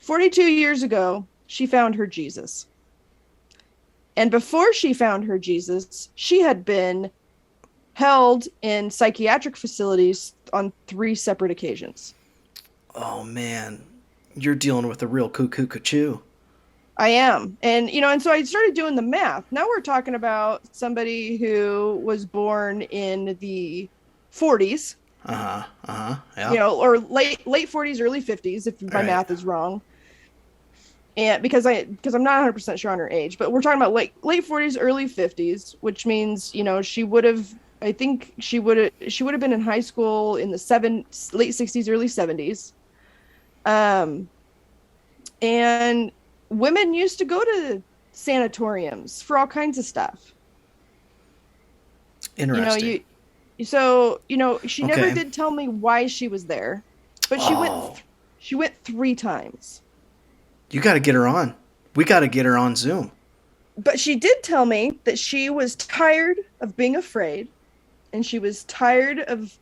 42 years ago, she found her Jesus. And before she found her Jesus, she had been held in psychiatric facilities on 3 separate occasions. Oh man, you're dealing with a real cuckoo cuckoo. I am. And so I started doing the math. Now we're talking about somebody who was born in the 40s, Uh huh. Uh huh. Yeah. or late 40s, early 50s, if All my right. math is wrong. And because I'm not 100% sure on her age, but we're talking about late 40s, early 50s, which means, she would have, I think she would have been in high school in the late 60s, early 70s. And women used to go to sanatoriums for all kinds of stuff. You know, Interesting. you so she never Okay. did tell me why she was there, but Oh. she went 3 times. You got to get her on. We got to get her on Zoom. But she did tell me that she was tired of being afraid, and she was tired of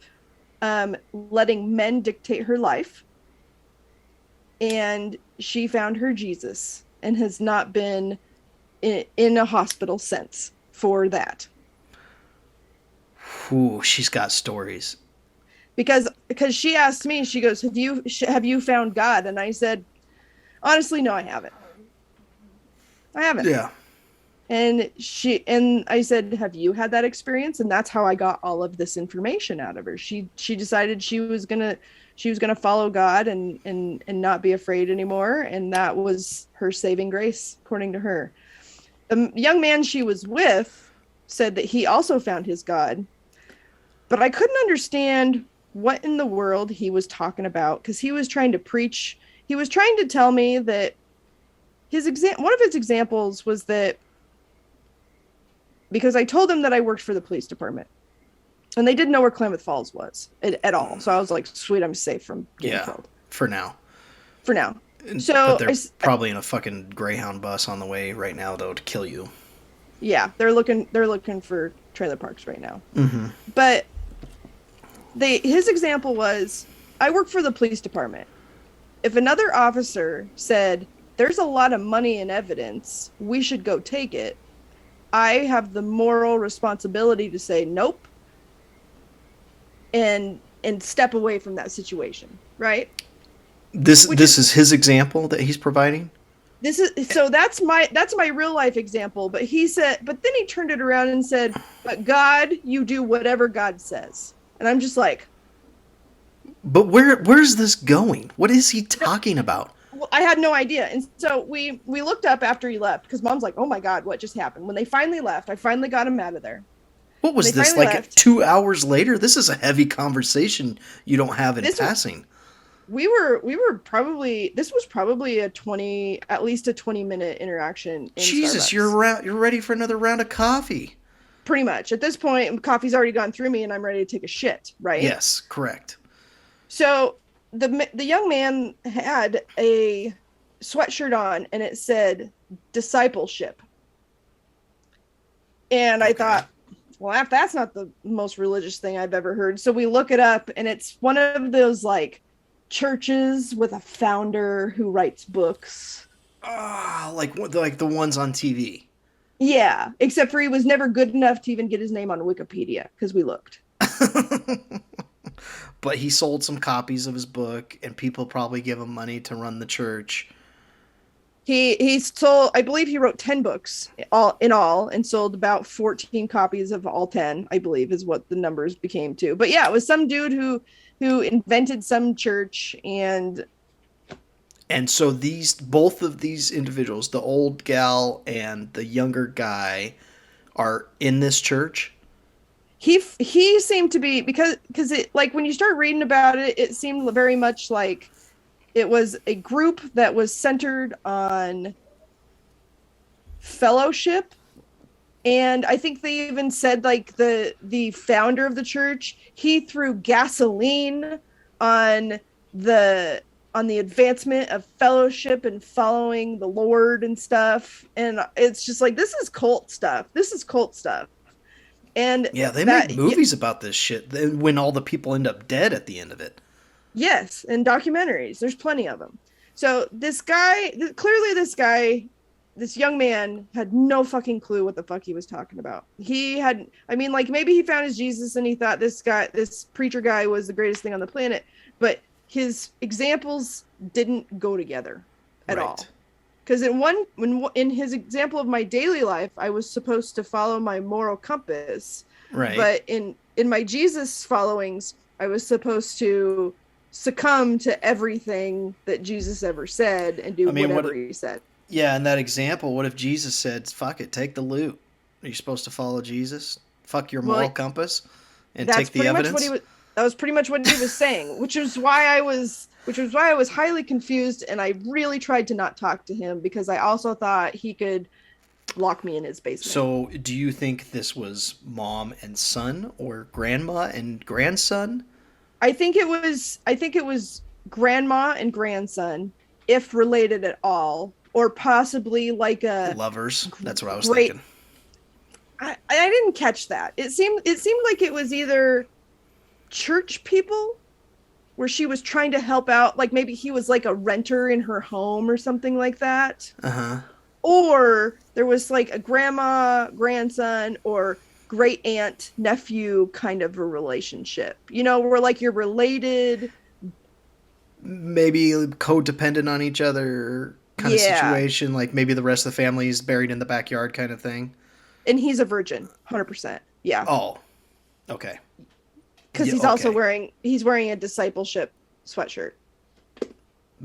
letting men dictate her life. And she found her Jesus and has not been in a hospital since for that. Ooh, she's got stories. Because she asked me, she goes, have you found God? And I said, honestly, no, I haven't. I haven't. Yeah. And I said, have you had that experience? And that's how I got all of this information out of her. She decided she was gonna follow God and not be afraid anymore, and that was her saving grace, according to her. The young man she was with said that he also found his God, but I couldn't understand what in the world he was talking about, because he was trying to preach. He was trying to tell me that one of his examples was that, because I told them that I worked for the police department, and they didn't know where Klamath Falls was at all. So I was like, sweet, I'm safe from getting killed. For now. For now. But they're probably in a fucking Greyhound bus on the way right now, though, to kill you. Yeah, they're looking for trailer parks right now. Mm-hmm. But his example was, I work for the police department. If another officer said, there's a lot of money and evidence, we should go take it, I have the moral responsibility to say nope and step away from that situation, right? This is his example that he's providing? That's my real life example, but then he turned it around and said, but God, you do whatever God says. And I'm just like, but where's this going? What is he talking about? Well, I had no idea. And so we looked up after he left, because Mom's like, oh my God, what just happened? When they finally left, I finally got him out of there. What was this, like 2 hours later? This is a heavy conversation you don't have in passing. We were probably, this was probably at least a 20-minute interaction. Jesus, Starbucks. You're ready for another round of coffee. Pretty much. At this point, coffee's already gone through me and I'm ready to take a shit, right? Yes, correct. So the young man had a sweatshirt on and it said discipleship. And I thought, well, that's not the most religious thing I've ever heard. So we look it up, and it's one of those like churches with a founder who writes books. Like the ones on TV. Yeah, except for he was never good enough to even get his name on Wikipedia, because we looked. But he sold some copies of his book, and people probably give him money to run the church. He sold, I believe he wrote 10 books all and sold about 14 copies of all 10, I believe is what the numbers became to. But yeah, it was some dude who invented some church. And so both of these individuals, the old gal and the younger guy, are in this church. He seemed to be, because it, like, when you start reading about it, it seemed very much like it was a group that was centered on fellowship. And I think they even said, like, the founder of the church, he threw gasoline on the advancement of fellowship and following the Lord and stuff. And it's just like, this is cult stuff. And yeah, they make movies about this shit when all the people end up dead at the end of it. Yes, and documentaries. There's plenty of them. So this young man had no fucking clue what the fuck he was talking about. Maybe he found his Jesus and he thought this preacher guy was the greatest thing on the planet, but his examples didn't go together at all. Because in his example of my daily life, I was supposed to follow my moral compass. Right. But in my Jesus followings, I was supposed to succumb to everything that Jesus ever said and do whatever he said. Yeah, in that example, what if Jesus said, fuck it, take the loot? Are you supposed to follow Jesus? Fuck your moral compass and take the evidence? That was pretty much what he was saying, which was why I was highly confused, and I really tried to not talk to him, because I also thought he could lock me in his basement. So do you think this was mom and son, or grandma and grandson? I think it was grandma and grandson. if related at all, or possibly like a Lovers. That's what I was great. thinking. I didn't catch that. It seemed like it was either church people where she was trying to help out, like maybe he was like a renter in her home or something like that, Uh huh. or there was like a grandma, grandson, or great aunt, nephew kind of a relationship, where like you're related. Maybe codependent on each other kind of Yeah. situation. Like maybe the rest of the family is buried in the backyard kind of thing. And he's a virgin, 100%. Yeah. Oh, okay. Because Yeah, okay. he's wearing a discipleship sweatshirt.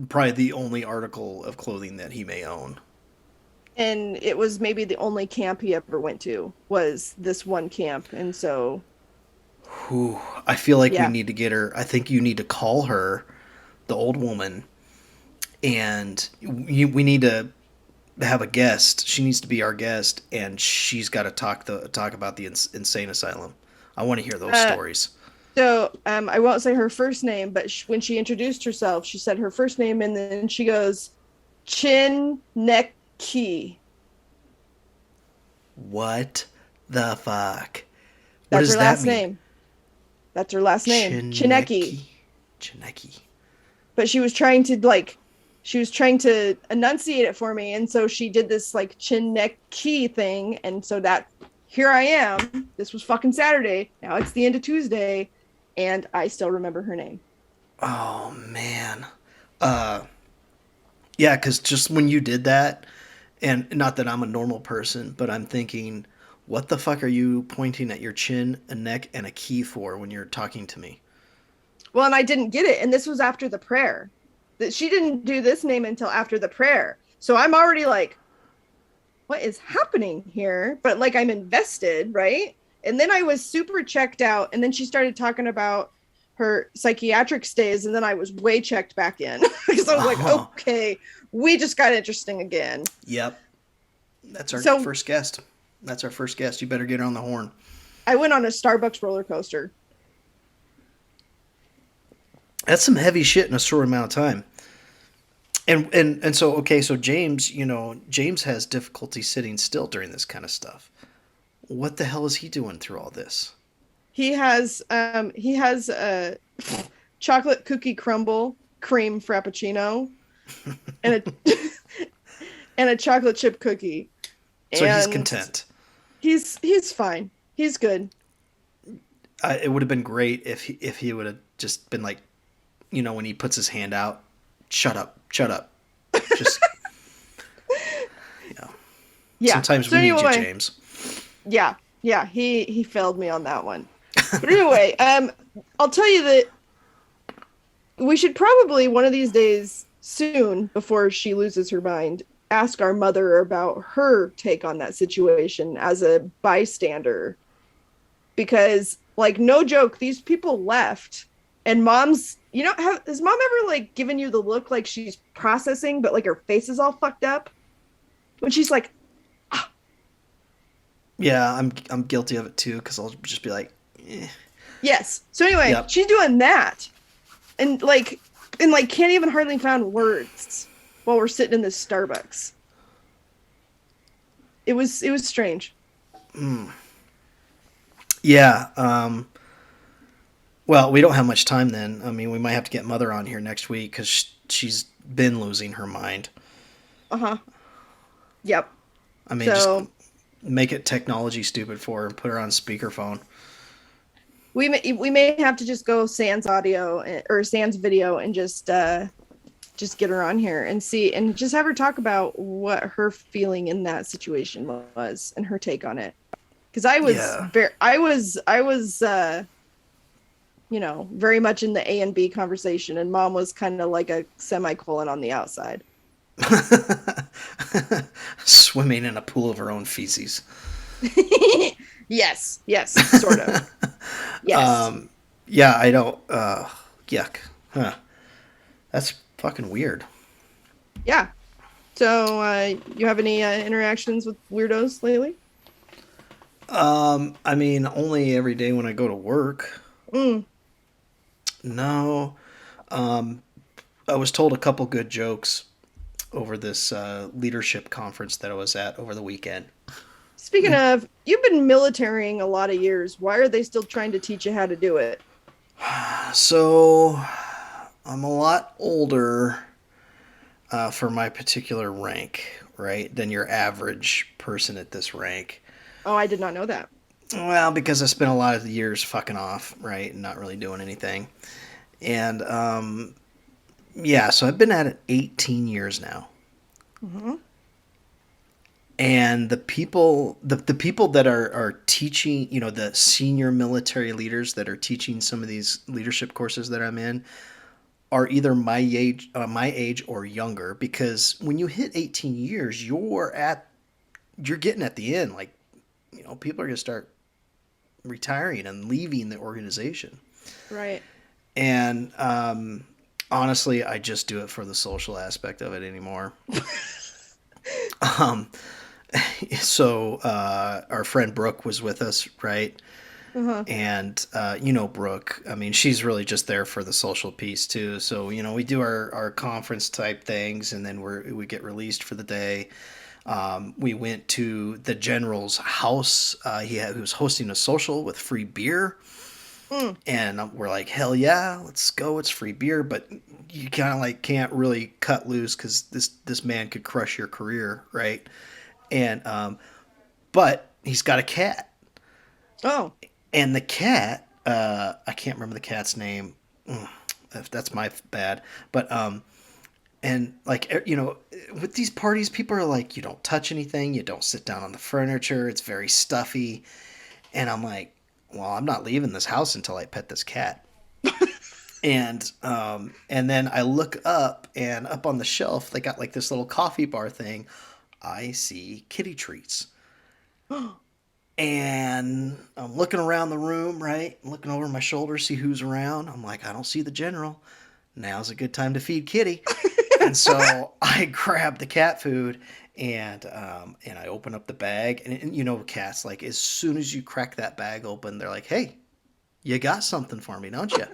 Probably the only article of clothing that he may own. And it was maybe the only camp he ever went to was this one camp. And so, Whew. I feel like we yeah. need to get her. I think you need to call her, the old woman, and we need to have a guest. She needs to be our guest, and she's got to talk about the insane asylum. I want to hear those Uh, stories. I won't say her first name, but when she introduced herself, she said her first name and then she goes, Chin Neck Key. What the fuck? What That's does her that last mean? name. That's her last name. Chineki. Chineki. Chineki. But she was trying to enunciate it for me, and so she did this like chin neck key thing, and so that here I am. This was fucking Saturday. Now it's the end of Tuesday, and I still remember her name. Oh man. Uh, yeah, because just when you did that, and not that I'm a normal person, but I'm thinking, what the fuck are you pointing at your chin, a neck, and a key for when you're talking to me? Well, and I didn't get it, and this was after the prayer. That she didn't do this name until after the prayer. So I'm already like, what is happening here? But like I'm invested, right? And then I was super checked out, and then she started talking about her psychiatric stays, and then I was way checked back in because I was like, Oh, okay, we just got interesting again. yep. That's our So first guest. That's our first guest. You better get her on the horn. I went on a Starbucks roller coaster. That's some heavy shit in a short amount of time. And so okay, so James, James has difficulty sitting still during this kind of stuff. What the hell is he doing through all this? He has a chocolate cookie crumble cream frappuccino and a and a chocolate chip cookie. So he's And content. he's fine. He's good. It would have been great if he would have just been like, when he puts his hand out, shut up, shut up. Just yeah. Yeah. Sometimes So we need you, anyway, James. yeah, he failed me on that one. But anyway, I'll tell you that we should probably one of these days soon before she loses her mind ask our mother about her take on that situation as a bystander, because like no joke, these people left and mom's, has mom ever like given you the look like she's processing but like her face is all fucked up when she's like, Yeah, I'm guilty of it too because I'll just be like, eh. yes. So anyway, Yep. she's doing that and like can't even hardly find words while we're sitting in this Starbucks. It was strange. Yeah. Well, we don't have much time then. I mean, we might have to get Mother on here next week because she's been losing her mind. Uh-huh. Yep. I mean, just So make it technology stupid for her and put her on speakerphone. we may have to just go sans audio or sans video and just get her on here and see and just have her talk about what her feeling in that situation was and her take on it. Because Yeah. I was very much in the A and B conversation, and mom was kind of like a semicolon on the outside. Swimming in a pool of her own feces. Yes, sort of. Yes. Yeah, I don't. Yuck. Huh. That's fucking weird. Yeah. So, you have any interactions with weirdos lately? I mean, only every day when I go to work. Mm. No. I was told a couple good jokes over this leadership conference that I was at over the weekend. Speaking of, you've been militarying a lot of years. Why are they still trying to teach you how to do it? So I'm a lot older for my particular rank, right, than your average person at this rank. Oh, I did not know that. Well, because I spent a lot of the years fucking off, right, and not really doing anything. And yeah, so I've been at it 18 years now. Mm-hmm. And the people that are teaching, the senior military leaders that are teaching some of these leadership courses that I'm in are either my age or younger. Because when you hit 18 years, you're getting at the end. Like, people are gonna start retiring and leaving the organization. Right. And honestly, I just do it for the social aspect of it anymore. Um, so our friend Brooke was with us, right? Uh-huh. And Brooke, I mean, she's really just there for the social piece too. So we do our conference type things, and then we get released for the day. We went to the general's house. He was hosting a social with free beer. Mm. And we're like, hell yeah, let's go. It's free beer, but you kind of like can't really cut loose because this man could crush your career, right? And but he's got a cat, Oh. and the cat, I can't remember the cat's name. If that's my bad, but and like with these parties, people are like, you don't touch anything, you don't sit down on the furniture, it's very stuffy, and I'm like, well, I'm not leaving this house until I pet this cat. And then I look up, and up on the shelf they got like this little coffee bar thing. I see kitty treats. And I'm looking around the room, right? I'm looking over my shoulder, see who's around. I'm like, I don't see the general. Now's a good time to feed Kitty. And so I grab the cat food, and I open up the bag, and cats, like, as soon as you crack that bag open, they're like, "Hey, you got something for me, don't you?"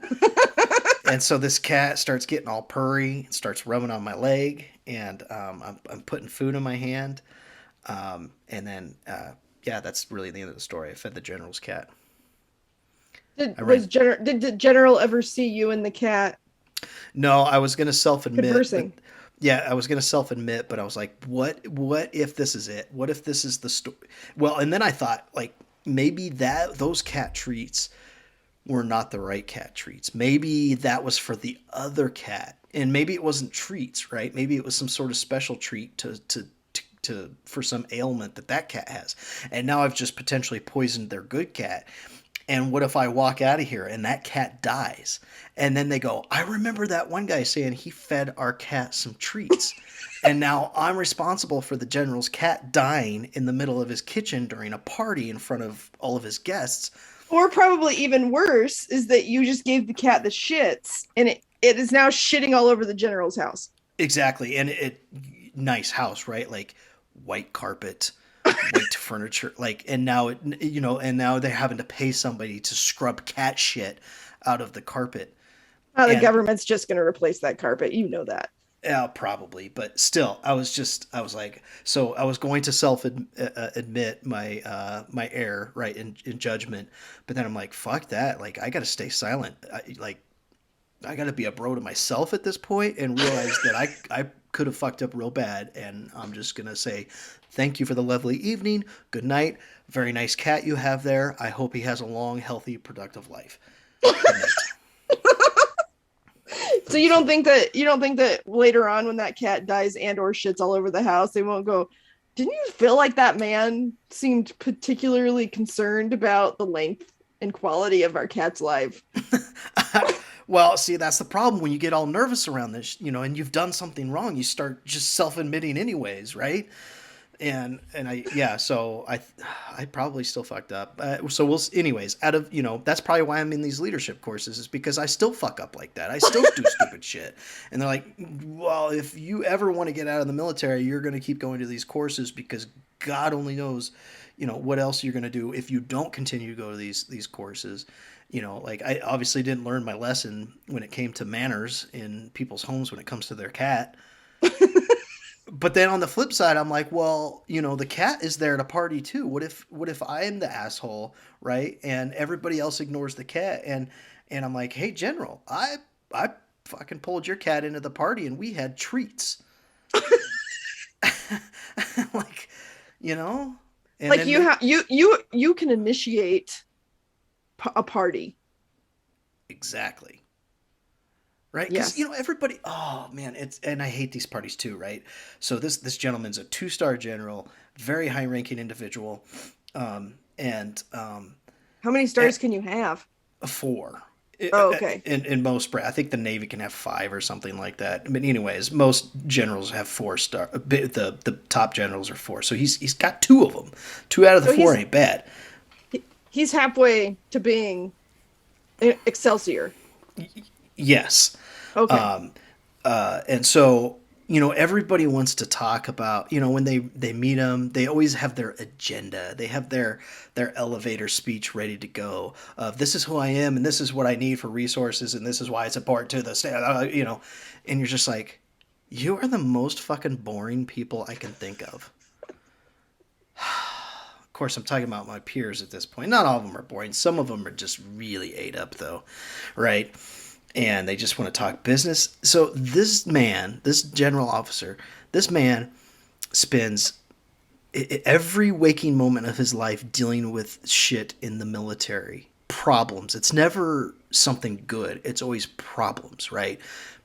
And so this cat starts getting all purry, starts rubbing on my leg, and I'm putting food in my hand, and then yeah, that's really the end of the story. I fed the general's cat. I ran. Did the general ever see you and the cat No, I was gonna self admit, but conversing? yeah, I was gonna self admit, but I was like, what if this is it? What if this is the story? Well, and then I thought, like, maybe that those cat treats were not the right cat treats. Maybe that was for the other cat, and maybe it wasn't treats, right? Maybe it was some sort of special treat to for some ailment that cat has. And now I've just potentially poisoned their good cat. And what if I walk out of here and that cat dies? And then they go, I remember that one guy saying he fed our cat some treats. And now I'm responsible for the general's cat dying in the middle of his kitchen during a party in front of all of his guests. Or probably even worse is that you just gave the cat the shits and it is now shitting all over the general's house. Exactly. And nice house, right? Like white carpet, white furniture, like, and now and now they're having to pay somebody to scrub cat shit out of the carpet. The And government's just going to replace that carpet. You know that. yeah, probably, but still, I was like, so I was going to self admit my error, right, in judgment, but then I'm like, fuck that, like, I got to stay silent. I got to be a bro to myself at this point and realize that I could have fucked up real bad, and I'm just gonna say thank you for the lovely evening. Good night. Very nice cat you have there. I hope he has a long, healthy, productive life. Good night. So you don't think that later on when that cat dies and or shits all over the house, they won't go, didn't you feel like that man seemed particularly concerned about the length and quality of our cat's life? Well, see, that's the problem when you get all nervous around this, and you've done something wrong. You start just self-admitting anyways, right? And I yeah, so I probably still fucked up. So anyways, out of that's probably why I'm in these leadership courses, is because I still fuck up like that. I still do stupid shit, and they're like, well, if you ever want to get out of the military, you're going to keep going to these courses because God only knows, what else you're going to do if you don't continue to go to these courses. Like, I obviously didn't learn my lesson when it came to manners in people's homes when it comes to their cat. But then on the flip side, I'm like, well, the cat is there to party too. What if I am the asshole, right? And everybody else ignores the cat, and I'm like, hey, General, I fucking pulled your cat into the party, and we had treats, like, you know, and Like then make you can initiate a party. exactly. Right, because Yes. everybody. Oh man, and I hate these parties too. Right, so this gentleman's a 2-star general, very high ranking individual, and How many stars can you have? a 4. Oh, okay. In most, I think the Navy can have 5 or something like that. But anyways, most generals have 4 star. The top generals are 4, so he's got 2 of them. 2 out of the So 4 ain't bad. he's halfway to being Excelsior. Yes. Okay. Um, and so, everybody wants to talk about, when they meet them, they always have their agenda. They have their elevator speech ready to go of this is who I am and this is what I need for resources and this is why it's important to the state, and you're just like, you are the most fucking boring people I can think of. Of course, I'm talking about my peers at this point. Not all of them are boring. Some of them are just really ate up, though, right? And they just want to talk business. So this man, this general officer, this man spends every waking moment of his life dealing with shit in the military. Problems. It's never something good. It's always problems, right?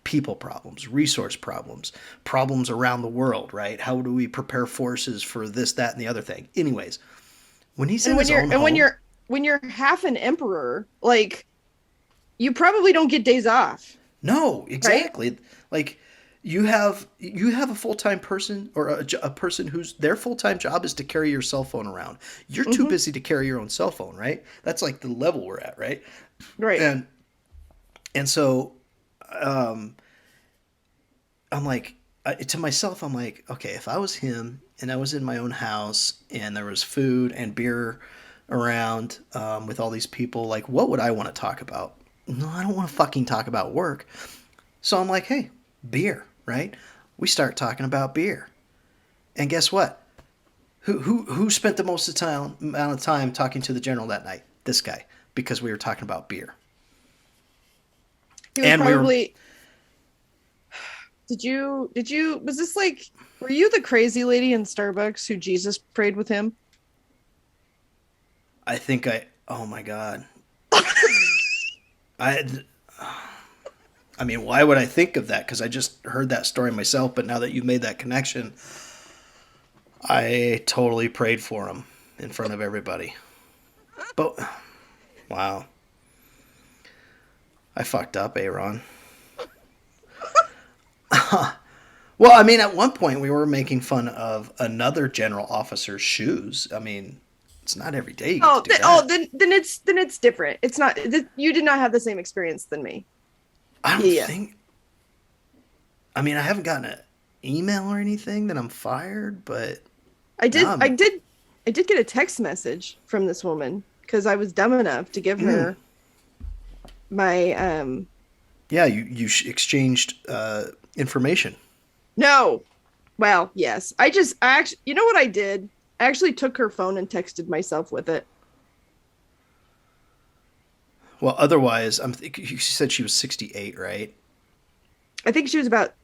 People problems, resource problems, problems around the world, right? How do we prepare forces for this, that, and the other thing? Anyways, when he's And in when his you're own and home, when you're half an emperor, like you probably don't get days off, no, right? exactly. Like you have a full-time person or a person whose their full-time job is to carry your cell phone around. You're too Hmm. busy to carry your own cell phone, right? That's like the level we're at, right? Right. And so um I'm like to myself I'm like, okay, if I was him and I was in my own house and there was food and beer around with all these people, like what would I want to talk about? No, I don't want to fucking talk about work. So I'm like, hey, beer, right? We start talking about beer. And guess what? Who spent the most amount of time talking to the general that night? This guy, because we were talking about beer. He was And we were probably was this like were you the crazy lady in Starbucks who Jesus prayed with him? I think I oh my god. I I mean, why would I think of that? Cuz I just heard that story myself, but now that you've made that connection, I totally prayed for him in front of everybody. But wow, I fucked up, Aaron. Well, I mean, at one point we were making fun of another general officer's shoes. I mean, it's not every day you get to do that. Then it's different. It's not you did not have the same experience than me. I don't Yeah. think. I mean, I haven't gotten an email or anything that I'm fired, but I now did I did I did get a text message from this woman because I was dumb enough to give her my yeah, you exchanged information. no. Well, yes. I actually you know what I did? I actually took her phone and texted myself with it. Well, otherwise, I'm thinking you said she was 68, right? I think she was about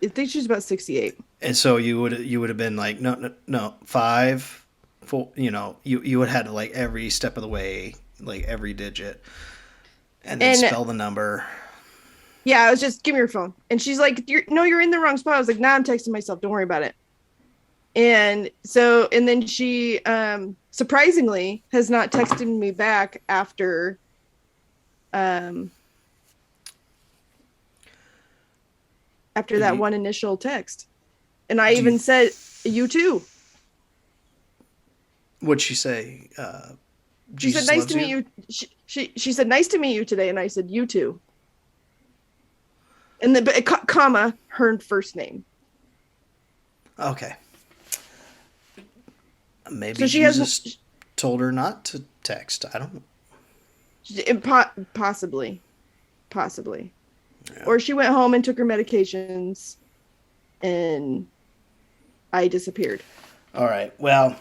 I think she was about 68. And so you would have been like, no, no, no, 5, 4. You would have had like every step of the way, like every digit, and then And spell the number. yeah, I was just give me your phone. And she's like, you're in the wrong spot. I was like, nah, I'm texting myself. Don't worry about it. And then she surprisingly has not texted me back um after Do that you, one initial text. And I do you even said, you too. what'd she say? She said, Jesus nice loves to meet you. you. She said, nice to meet you today. And I said, you too. And then, but comma, her first name. Okay, maybe So she has Jesus told her not to text. I don't know. possibly, possibly. Yeah. Or she went home and took her medications and I disappeared. All right. Well,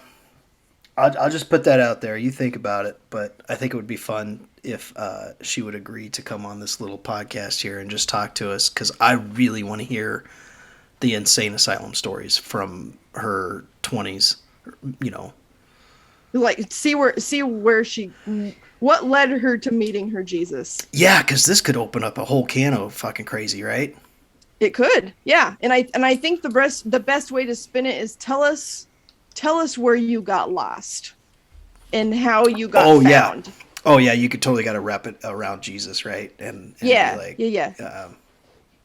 I'll just put that out there. You think about it, but I think it would be fun if she would agree to come on this little podcast here and just talk to us because I really want to hear the insane asylum stories from her 20s. You know, Like see where she what led her to meeting her Jesus. yeah, because this could open up a whole can of fucking crazy, right? It could. Yeah. And I think the best way to spin it is tell us where you got lost and how you got Oh yeah, found. oh yeah. You could totally got to wrap it around Jesus, right? And be Yeah. like, Yeah, yeah.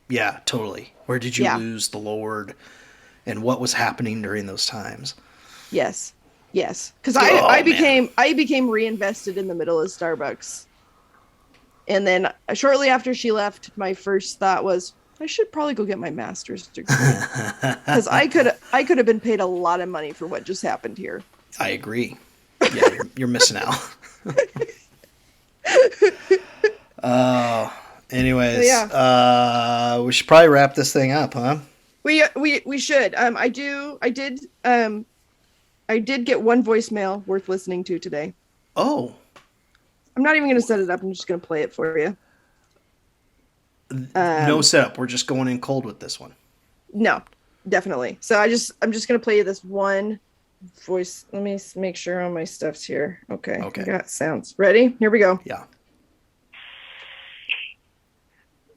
yeah, totally. Where did you Yeah. lose the Lord, and what was happening during those times? Yes. Yes. Cuz I Oh I man. became I became reinvested in the middle of Starbucks. And then shortly after she left, my first thought was I should probably go get my master's degree cuz I could have been paid a lot of money for what just happened here. I agree. Yeah, you're missing out. Oh, anyways, Yeah. we should probably wrap this thing up, huh? We should. I did get one voicemail worth listening to today. Oh, I'm not even going to set it up. I'm just going to play it for you. no Um, setup. We're just going in cold with this one. no, definitely. So I'm just going to play you this one voice. Let me make sure all my stuff's here. Okay, I Okay. got sounds. Ready? Here we go. Yeah.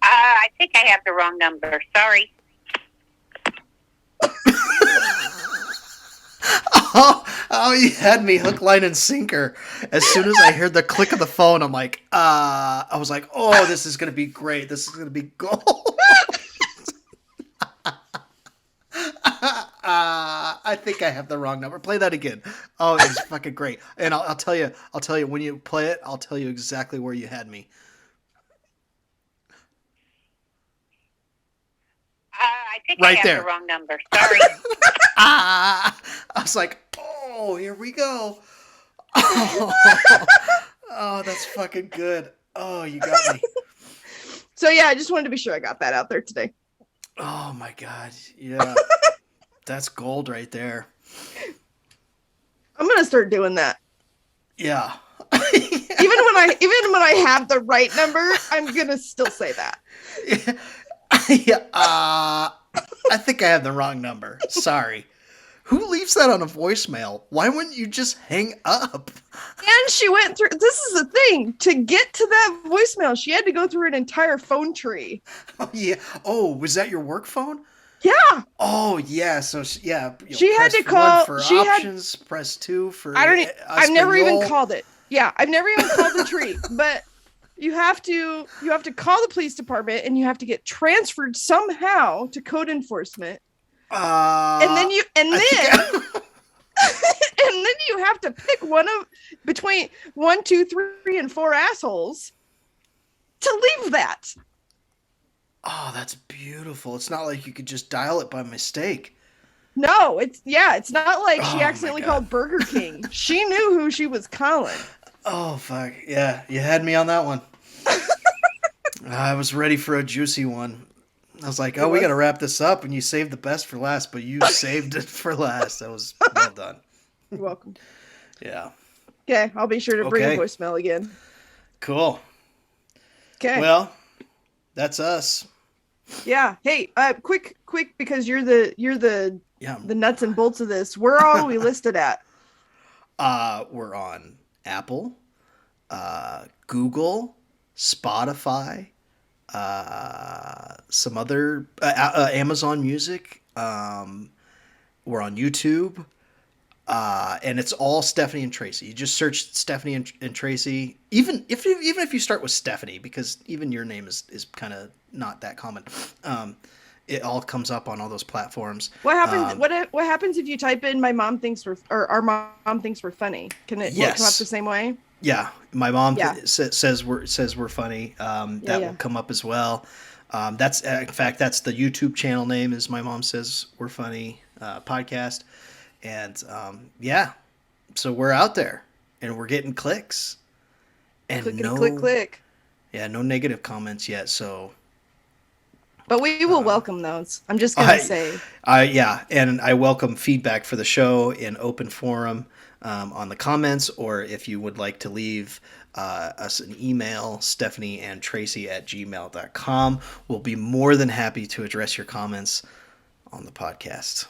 I think I have the wrong number. Sorry. Oh, you had me hook, line, and sinker. As soon as I heard the click of the phone, I'm like, I was like, oh, this is gonna be great. This is gonna be gold. I think I have the wrong number. Play that again. Oh, it was fucking great. And I'll tell you, when you play it, I'll tell you exactly where you had me. I think I Right have there. the wrong number. Sorry. I was like, oh, here we go. Oh, oh, that's fucking good. Oh, you got me. So yeah, I just wanted to be sure I got that out there today. Oh my god. Yeah. That's gold right there. I'm going to start doing that. Yeah. Even when I have the right number, I'm going to still say that. Yeah. I think I have the wrong number. Sorry. Who leaves that on a voicemail? Why wouldn't you just hang up? And she went through, this is the thing, to get to that voicemail, she had to go through an entire phone tree. Oh, yeah. Oh, was that your work phone? Yeah. Oh, yeah. So, yeah. She had press to 1 call, for she had, options, press 2 for I've never even Espanol. called it. Yeah, I've never even called the tree, but you have to call the police department and you have to get transferred somehow to code enforcement. And then and then you have to pick one of between 1, 2, 3, and 4 assholes to leave that. Oh, that's beautiful. It's not like you could just dial it by mistake. No, it's not like Oh she my accidentally God. called Burger King. She knew who she was calling. Oh, fuck. Yeah, you had me on that one. I was ready for a juicy one. I was like, oh, we got to wrap this up, and you saved the best for last, but you saved it for last. That was well done. You're welcome. Yeah. Okay, I'll be sure to bring Okay. a voicemail again. Cool. Okay. Well, that's us. Yeah. Hey, quick, because you're the Yeah. the nuts and bolts of this. Where are we listed at? We're on Apple, Google, Spotify, some other Amazon Music. We're on YouTube, and it's all Stephanie and Tracey. You just search Stephanie and Tracey. Even if you start with Stephanie, because even your name is kind of not that common. It all comes up on all those platforms. What happens? What happens if you type in "my mom thinks we're" or "our mom thinks we're funny"? Will it come up Yes. the same way? Yeah, my mom Yeah. says we're funny. That yeah. will come up as well. That's in fact that's the YouTube channel name is My Mom Says We're Funny podcast, and yeah, so we're out there and we're getting clicks, and Clickety click click. yeah, no negative comments yet. So But we will welcome those. I'm just gonna say. Yeah, and I welcome feedback for the show in open forum on the comments, or if you would like to leave us an email, Stephanie and Tracey at gmail.com. We'll be more than happy to address your comments on the podcast.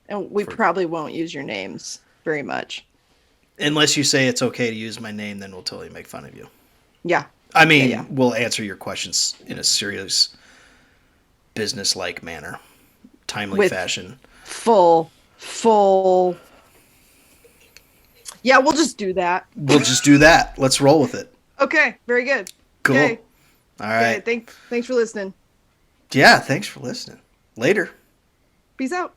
And we probably won't use your names very much. Unless you say it's okay to use my name, then we'll totally make fun of you. Yeah. I mean, we'll answer your questions in a serious, business-like manner, timely fashion. Full. Yeah, we'll just do that. We'll just do that. Let's roll with it. Okay, very good. Cool. Okay. All right. Okay, thanks for listening. Yeah, thanks for listening. Later. Peace out.